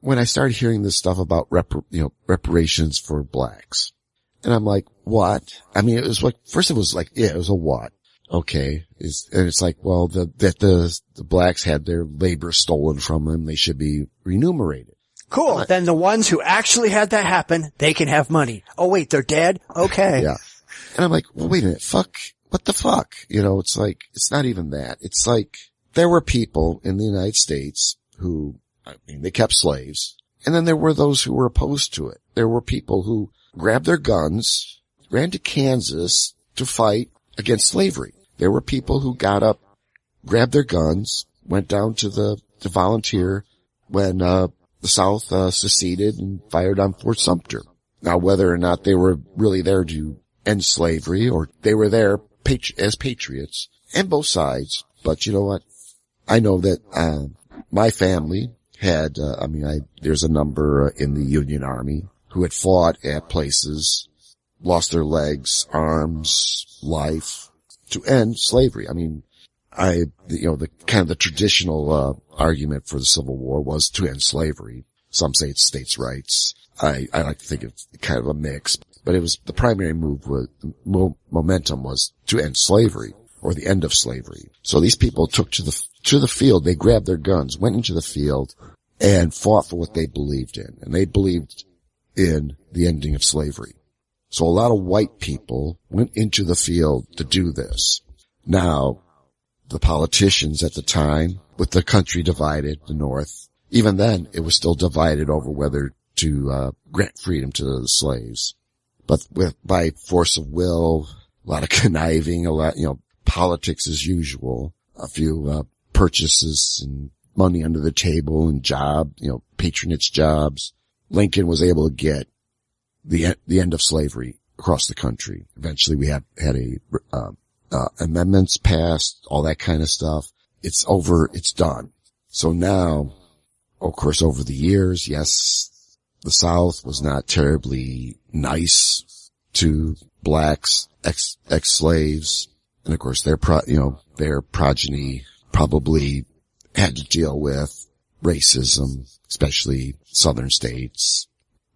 when I started hearing this stuff about reparations for blacks, and I'm like, what? I mean, it was like, first it was like, yeah, it was a what? Okay. And it's like, well, the blacks had their labor stolen from them. They should be remunerated. Cool. Then the ones who actually had that happen, they can have money. Oh wait, they're dead? Okay. Yeah. And I'm like, well, wait a minute. What the fuck? You know, it's like, it's not even that. It's like, there were people in the United States who, I mean, they kept slaves. And then there were those who were opposed to it. There were people who grabbed their guns, ran to Kansas to fight against slavery. There were people who got up, grabbed their guns, went down to volunteer when, the South, seceded and fired on Fort Sumter. Now, whether or not they were really there to end slavery or they were there as patriots, and both sides. But you know what? I know that, my family had, there's a number in the Union Army who had fought at places, lost their legs, arms, life to end slavery. I mean, the kind of the traditional, argument for the Civil War was to end slavery. Some say it's states' rights. I like to think it's kind of a mix, but it was the primary momentum was to end slavery or the end of slavery. So these people took to the field. They grabbed their guns, went into the field and fought for what they believed in. And they believed in the ending of slavery. So a lot of white people went into the field to do this. Now, the politicians at the time, with the country divided, the North, even then it was still divided over whether to grant freedom to the slaves. But by force of will, a lot of conniving, politics as usual, a few purchases and money under the table and patronage jobs, Lincoln was able to get the end of slavery across the country. Eventually we had amendments passed, all that kind of stuff. It's over, it's done. So now, of course, over the years, yes, the South was not terribly nice to blacks, ex-slaves. And of course, their progeny probably had to deal with racism, especially southern states,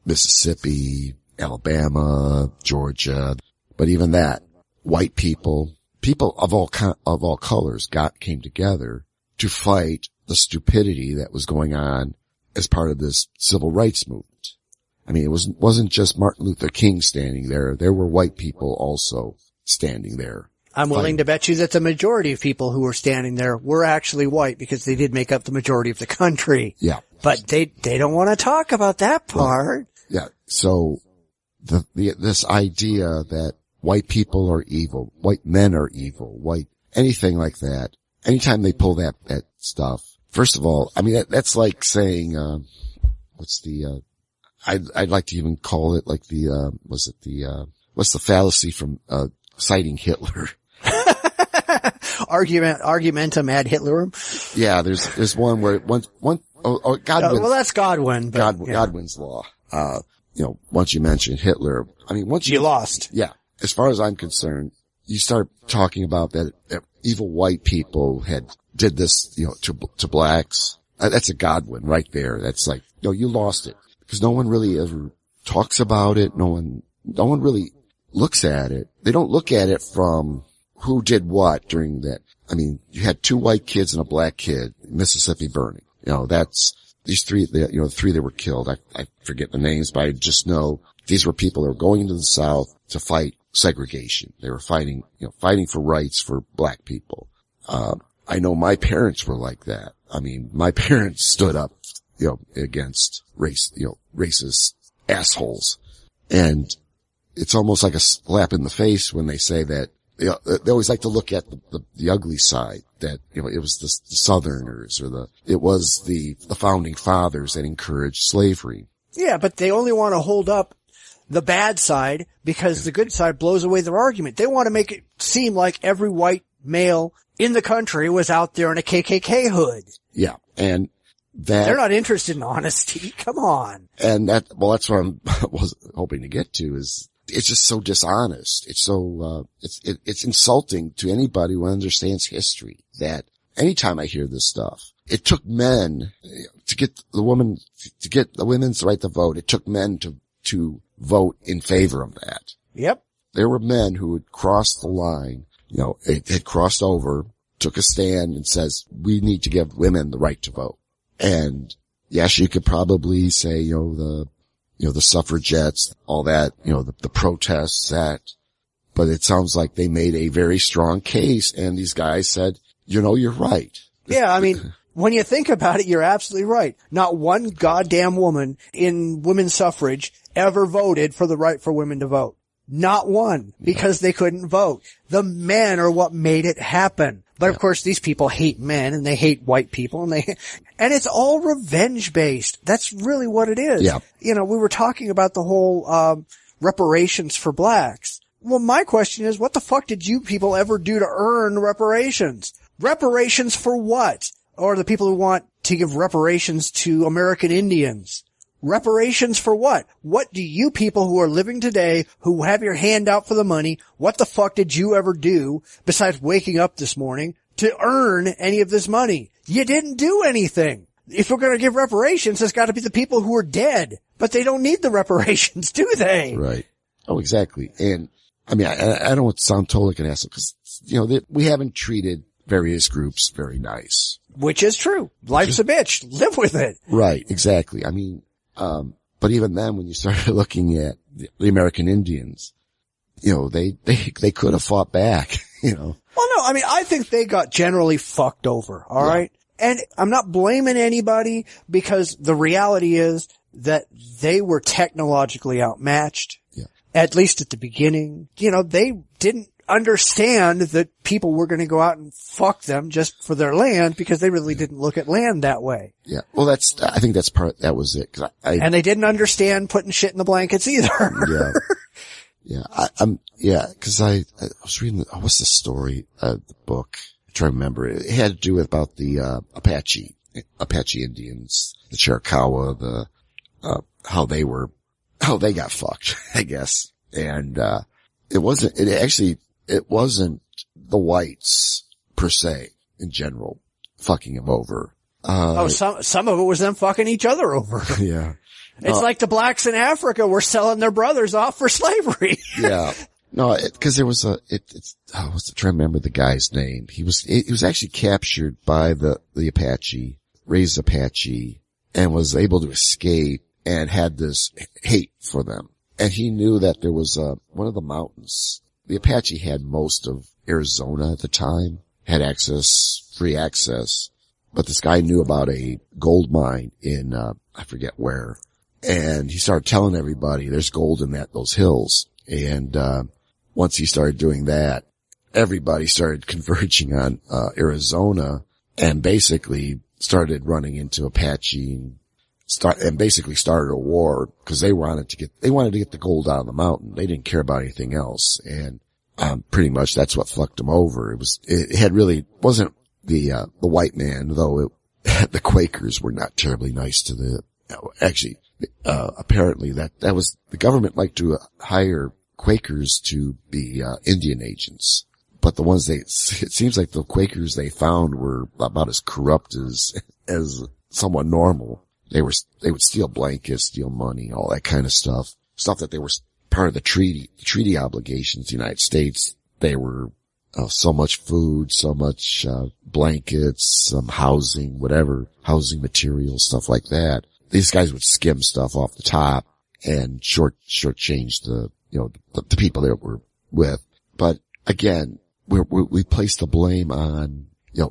Mississippi, Alabama, Georgia. But even that, white people of all colors came together to fight the stupidity that was going on as part of this civil rights movement. I mean, it wasn't just Martin Luther King standing there. There were white people also standing there. I'm willing to bet you that the majority of people who were standing there were actually white because they did make up the majority of the country. Yeah. But they don't want to talk about that part. Well, yeah. So this idea that white people are evil, white men are evil, anything like that. Anytime they pull that stuff, first of all, I mean, that's like saying, I'd like to even call it like what's the fallacy from, citing Hitler? Argumentum ad Hitlerum. Yeah, there's one where Godwin. Well, that's Godwin. Godwin's law. Once you mention Hitler, I mean, you lost. Yeah. As far as I'm concerned, you start talking about that evil white people did this, to blacks. That's a Godwin right there. That's like, you lost it. Because no one really ever talks about it. No one really looks at it. They don't look at it from who did what during that. I mean, you had 2 white kids and a black kid, Mississippi burning. That's these 3, the 3 that were killed. I forget the names, but I just know these were people that were going into the South to fight segregation. They were fighting for rights for black people. I know my parents were like that. I mean, my parents stood up, against racist assholes. And it's almost like a slap in the face when they say that. They always like to look at the ugly side, that, it was the Southerners it was the founding fathers that encouraged slavery. Yeah, but they only want to hold up the bad side because the good side blows away their argument. They want to make it seem like every white male in the country was out there in a KKK hood. Yeah, and they're not interested in honesty. Come on. And that's what I was hoping to get to is, it's just so dishonest. It's so, it's insulting to anybody who understands history that anytime I hear this stuff, it took men to get the women's right to vote. It took men to vote in favor of that. Yep. There were men who had crossed the line, had crossed over, took a stand and says, we need to give women the right to vote. And yes, you could probably say, the suffragettes, all that, the protests, but it sounds like they made a very strong case and these guys said, you're right. Yeah, I mean, when you think about it, you're absolutely right. Not one goddamn woman in women's suffrage ever voted for the right for women to vote. Not one, because they couldn't vote. The men are what made it happen. But of course, these people hate men and they hate white people and it's all revenge based. That's really what it is. Yeah. We were talking about the whole, reparations for blacks. Well, my question is, what the fuck did you people ever do to earn reparations? Reparations for what? Or the people who want to give reparations to American Indians. Reparations for what? What do you people who are living today, who have your hand out for the money, what the fuck did you ever do besides waking up this morning to earn any of this money? You didn't do anything. If we're going to give reparations, it's got to be the people who are dead. But they don't need the reparations, do they? Right. Oh, exactly. And I mean, I don't want to sound totally like an asshole because, we haven't treated various groups very nice. Which is true. Life's a bitch. Live with it. Right. Exactly. I mean, but even then, when you started looking at the American Indians, they could have fought back, Well, no, I mean, I think they got generally fucked over. All right. And I'm not blaming anybody because the reality is that they were technologically outmatched. Yeah. At least at the beginning. They didn't understand that people were going to go out and fuck them just for their land because they really didn't look at land that way. Yeah. Well, I think that was it. And they didn't understand putting shit in the blankets either. Yeah. Yeah. Cause I was reading, what's the story, the book? I'm trying to remember. It had to do about the, Apache Indians, the Chiricahua, how they got fucked, I guess. And, it wasn't the whites per se in general fucking them over. Some of it was them fucking each other over. Yeah. It's like the blacks in Africa were selling their brothers off for slavery. Yeah. No, cause there was I was trying to remember the guy's name. He was actually captured by the Apache, raised Apache, and was able to escape and had this hate for them. And he knew that there was, one of the mountains. The Apache had most of Arizona at the time, had free access, but this guy knew about a gold mine in, I forget where. And he started telling everybody there's gold in those hills. And, once he started doing that, everybody started converging on, Arizona and basically started running into Apache and basically started a war because they wanted to get the gold out of the mountain. They didn't care about anything else. And, pretty much that's what fucked them over. Wasn't the white man, though the Quakers were not terribly nice to apparently that was, the government liked to hire Quakers to be, Indian agents. But it seems like the Quakers they found were about as corrupt as someone normal. They would steal blankets, steal money, all that kind of stuff. Stuff that they were part of the treaty obligations of the United States. They were, so much food, so much, blankets, some housing, whatever, housing materials, stuff like that. These guys would skim stuff off the top and shortchange the people they were with. But again, we place the blame on,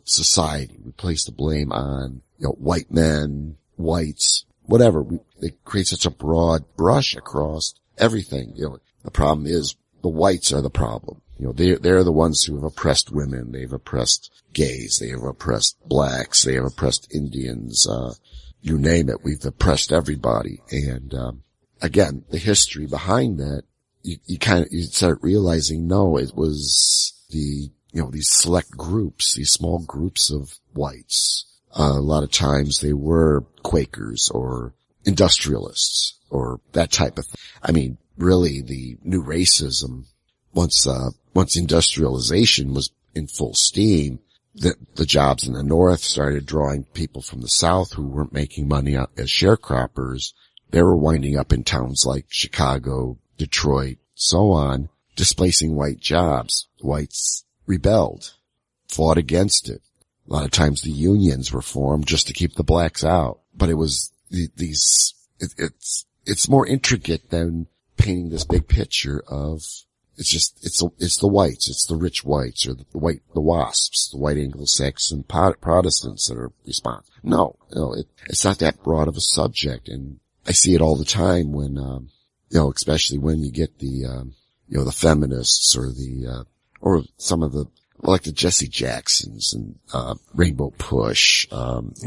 society. We place the blame on, white men, whites, whatever. They create such a broad brush across everything. The problem is the whites are the problem. They're the ones who have oppressed women. They've oppressed gays. They have oppressed blacks. They have oppressed Indians. You name it. We've oppressed everybody. And, again, the history behind that, you start realizing, no, it was these select groups, these small groups of whites. A lot of times they were Quakers or industrialists or that type of thing. I mean, really the new racism, once industrialization was in full steam, the jobs in the North started drawing people from the South who weren't making money as sharecroppers. They were winding up in towns like Chicago, Detroit, so on, displacing white jobs. Whites rebelled, fought against it. A lot of times the unions were formed just to keep the blacks out. But it was it's more intricate than painting this big picture of, it's the whites, it's the rich whites or the WASPs, the white Anglo-Saxon Protestants that are responsible. No, it's not that broad of a subject. And I see it all the time when, especially when you get the feminists or some of the, like the Jesse Jacksons and, Rainbow Push, those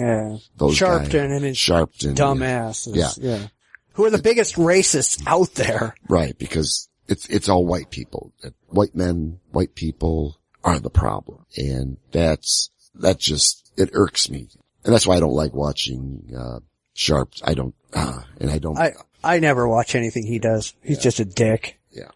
Sharpton guys. and his Sharpton. dumbasses. Yeah. Who are the biggest racists out there. Right. Because it's all white people. White men, white people are the problem. And it irks me. And that's why I don't like watching, Sharp. I never watch anything he does. He's just a dick. Yeah.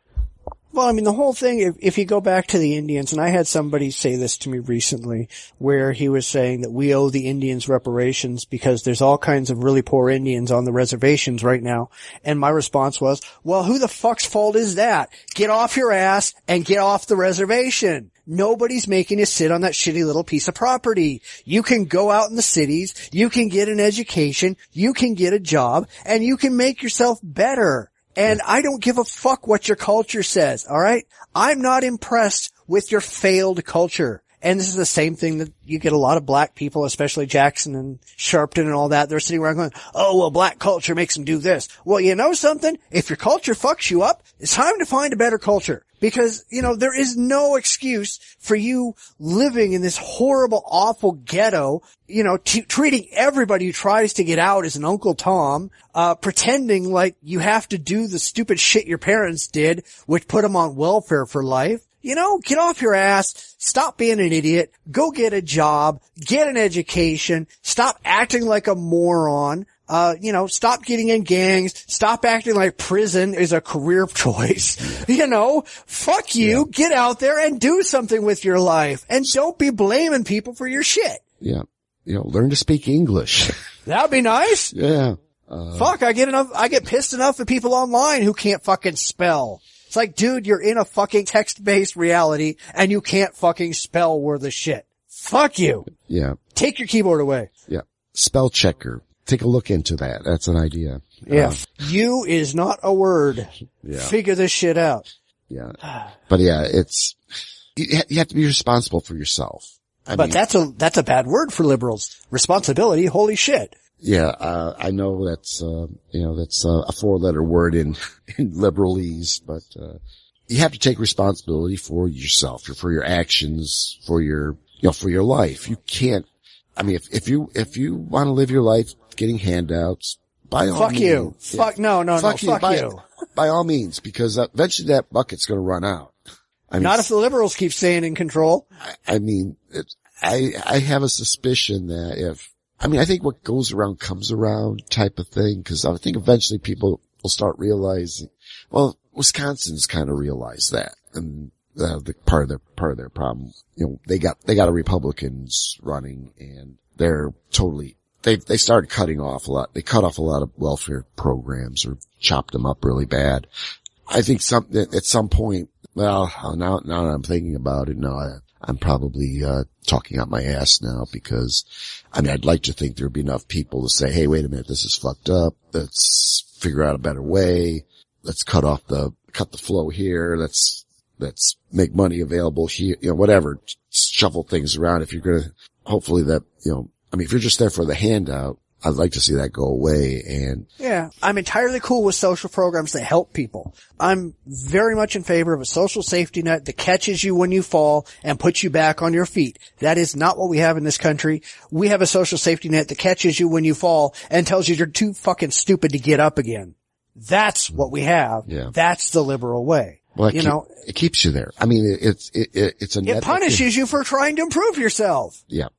Well, I mean, the whole thing, if you go back to the Indians, and I had somebody say this to me recently, where he was saying that we owe the Indians reparations because there's all kinds of really poor Indians on the reservations right now. And my response was, well, who the fuck's fault is that? Get off your ass and get off the reservation. Nobody's making you sit on that shitty little piece of property. You can go out in the cities, you can get an education, you can get a job, and you can make yourself better. And I don't give a fuck what your culture says, alright? I'm not impressed with your failed culture. And this is the same thing that you get a lot of black people, especially Jackson and Sharpton and all that. They're sitting around going, oh, well, black culture makes them do this. Well, you know something? If your culture fucks you up, it's time to find a better culture. Because, there is no excuse for you living in this horrible, awful ghetto, treating everybody who tries to get out as an Uncle Tom, pretending like you have to do the stupid shit your parents did, which put them on welfare for life. Get off your ass, stop being an idiot, go get a job, get an education, stop acting like a moron. Stop getting in gangs, stop acting like prison is a career choice. Fuck you, get out there and do something with your life. And don't be blaming people for your shit. Yeah. Learn to speak English. That'd be nice. Yeah. Fuck, I get pissed enough at people online who can't fucking spell. It's like, dude, you're in a fucking text-based reality and you can't fucking spell worth of shit. Fuck you. Yeah. Take your keyboard away. Yeah. Spell checker. Take a look into that. That's an idea. Yeah. You is not a word. Yeah. Figure this shit out. Yeah. But yeah, you have to be responsible for yourself. I mean, that's a bad word for liberals. Responsibility. Holy shit. Yeah. I know that's a 4-letter word in liberalese, but, you have to take responsibility for yourself, for your actions, for your life. You can't, I mean, if you want to live your life getting handouts, by all means. You. Fuck, no, fuck you. By all means, because eventually that bucket's going to run out. I mean, not if the liberals keep staying in control. I mean, I have a suspicion that I think what goes around comes around type of thing, because I think eventually people will start realizing, well, Wisconsin's kind of realized that, and the part of their problem, they got a Republicans running, and they're totally, they started cutting off a lot. They cut off a lot of welfare programs or chopped them up really bad. I think at some point, well, now that I'm thinking about it, no, I'm probably, talking out my ass now, because, I mean, I'd like to think there'd be enough people to say, hey, wait a minute, this is fucked up. Let's figure out a better way. Let's cut the flow here. Let's make money available here, whatever. Shuffle things around. If you're gonna, hopefully that, if you're just there for the handout, I'd like to see that go away. And yeah, I'm entirely cool with social programs that help people. I'm very much in favor of a social safety net that catches you when you fall and puts you back on your feet. That is not what we have in this country. We have a social safety net that catches you when you fall and tells you you're too fucking stupid to get up again. That's what we have. Yeah. That's the liberal way. Well, it keeps you there. I mean, it's a net. It punishes you for trying to improve yourself. Yeah.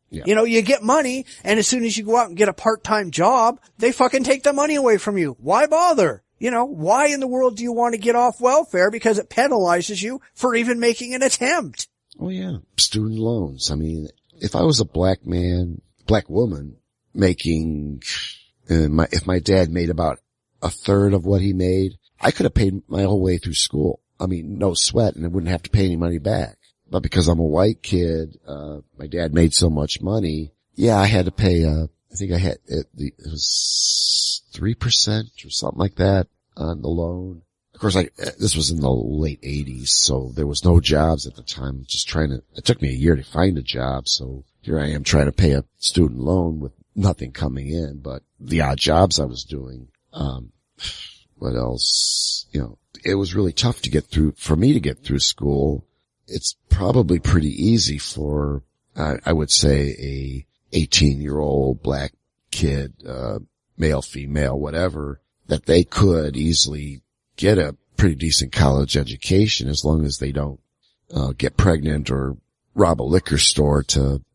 Yeah. You get money, and as soon as you go out and get a part-time job, they fucking take the money away from you. Why bother? Why in the world do you want to get off welfare? Because it penalizes you for even making an attempt. Oh yeah. Student loans. I mean, if I was a black woman making, if my dad made about a third of what he made, I could have paid my whole way through school. I mean, no sweat, and I wouldn't have to pay any money back. But because I'm a white kid, my dad made so much money. Yeah, I had to pay, I think it was 3% or something like that on the loan. Of course, this was in the late 80s, so there was no jobs at the time. It took me a year to find a job, so here I am trying to pay a student loan with nothing coming in, but the odd jobs I was doing. What else? It was really tough for me to get through school. It's probably pretty easy for, I would say, a 18-year-old black kid, male, female, whatever, that they could easily get a pretty decent college education as long as they don't, get pregnant or rob a liquor store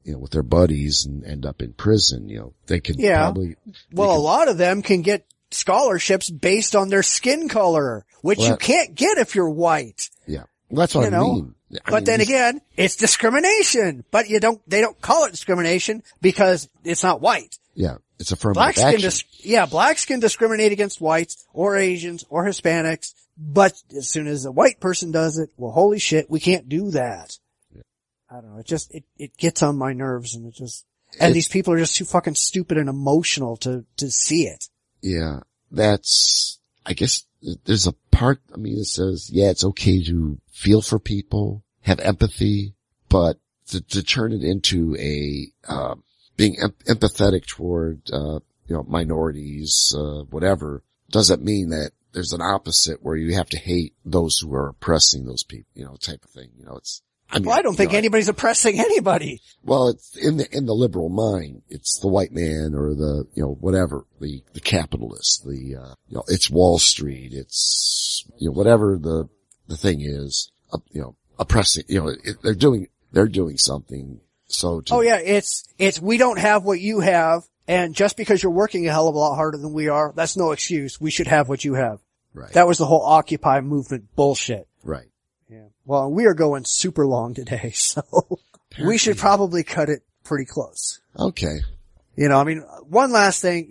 with their buddies and end up in prison. They could probably. Well, a lot of them can get scholarships based on their skin color, which you can't get if you're white. Yeah. Well, that's what I mean. But then again, it's discrimination. But they don't call it discrimination because it's not white. Yeah. It's affirmative action. Blacks can discriminate against whites or Asians or Hispanics. But as soon as a white person does it, well, holy shit, we can't do that. Yeah. I don't know. It gets on my nerves, and these people are just too fucking stupid and emotional to see it. Yeah. I guess there's a part, that says, yeah, it's okay to feel for people, have empathy, but to turn it into being empathetic toward, minorities, whatever, doesn't mean that there's an opposite where you have to hate those who are oppressing those people, type of thing. I don't think anybody's oppressing anybody. Well, it's in the liberal mind. It's the white man or the, whatever, the capitalist, it's Wall Street. It's, whatever the thing is, oppressing, they're doing something. So it's we don't have what you have. And just because you're working a hell of a lot harder than we are, that's no excuse. We should have what you have. Right. That was the whole Occupy movement bullshit. Right. Yeah. Well, we are going super long today, so we should probably cut it pretty close. Okay. One last thing,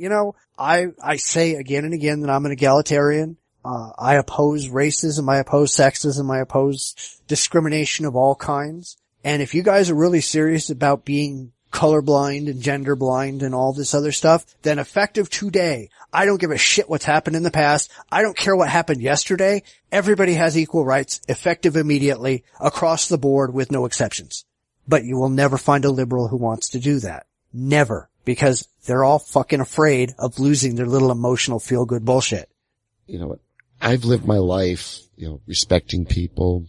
I say again and again that I'm an egalitarian. I oppose racism, I oppose sexism, I oppose discrimination of all kinds. And if you guys are really serious about being colorblind and gender blind and all this other stuff, then effective today, I don't give a shit what's happened in the past. I don't care what happened yesterday. Everybody has equal rights, effective immediately, across the board with no exceptions. But you will never find a liberal who wants to do that. Never. Because they're all fucking afraid of losing their little emotional feel-good bullshit. You know what? I've lived my life, respecting people,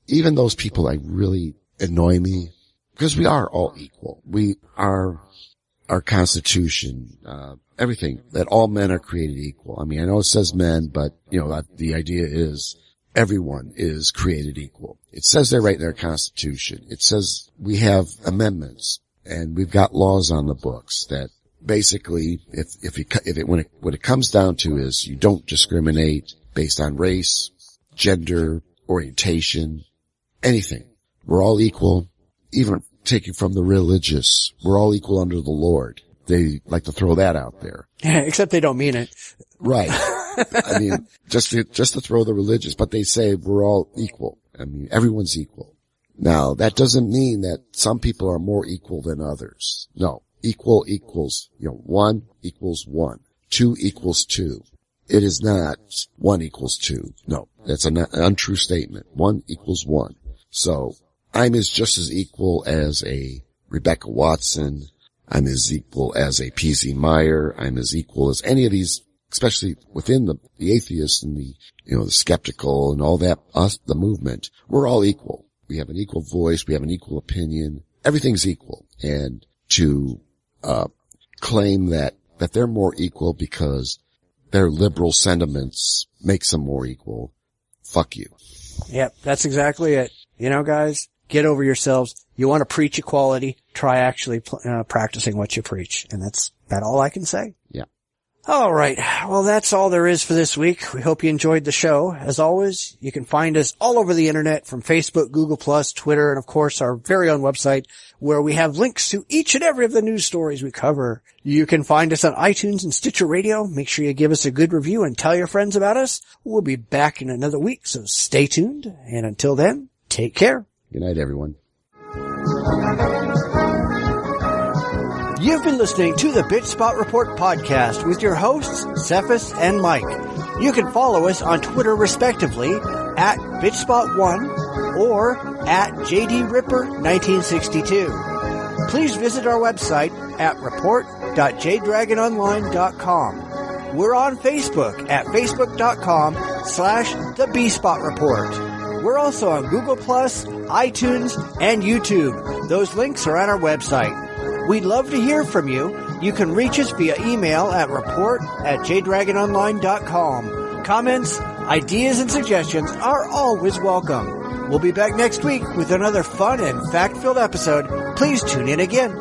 even those people that really annoy me, because we are all equal. We are, our Constitution, everything, that all men are created equal. I mean, I know it says men, but, the idea is everyone is created equal. It says there right in our Constitution. It says we have amendments and we've got laws on the books that basically, when it comes down to is you don't discriminate based on race, gender, orientation, anything. We're all equal, even taking from the religious. We're all equal under the Lord. They like to throw that out there. Except they don't mean it. Right. I mean, just to throw the religious, but they say we're all equal. I mean, everyone's equal. Now, that doesn't mean that some people are more equal than others. No. Equal equals, 1 equals 1. 2 equals 2. It is not 1 equals 2. No, that's an untrue statement. 1 equals 1. So, I'm just as equal as a Rebecca Watson. I'm as equal as a P.Z. Meyer. I'm as equal as any of these, especially within the atheists and the skeptical and all that, the movement. We're all equal. We have an equal voice. We have an equal opinion. Everything's equal. And to claim that they're more equal because their liberal sentiments makes them more equal, fuck you. Yep, that's exactly it. Guys, get over yourselves. You want to preach equality, try actually practicing what you preach. And that's about all I can say. Yeah. All right. Well, that's all there is for this week. We hope you enjoyed the show. As always, you can find us all over the internet, from Facebook, Google+, Twitter, and of course our very own website, where we have links to each and every of the news stories we cover. You can find us on iTunes and Stitcher Radio. Make sure you give us a good review and tell your friends about us. We'll be back in another week, so stay tuned. And until then, take care. Good night, everyone. You've been listening to the Bitchspot Report podcast with your hosts, Cephas and Mike. You can follow us on Twitter respectively at Bitchspot1 or at JDRipper1962. Please visit our website at report.jdragononline.com. We're on Facebook at facebook.com/TheBspotReport. We're also on Google+, iTunes, and YouTube. Those links are on our website. We'd love to hear from you. You can reach us via email at report@jdragononline.com. Comments, ideas, and suggestions are always welcome. We'll be back next week with another fun and fact-filled episode. Please tune in again.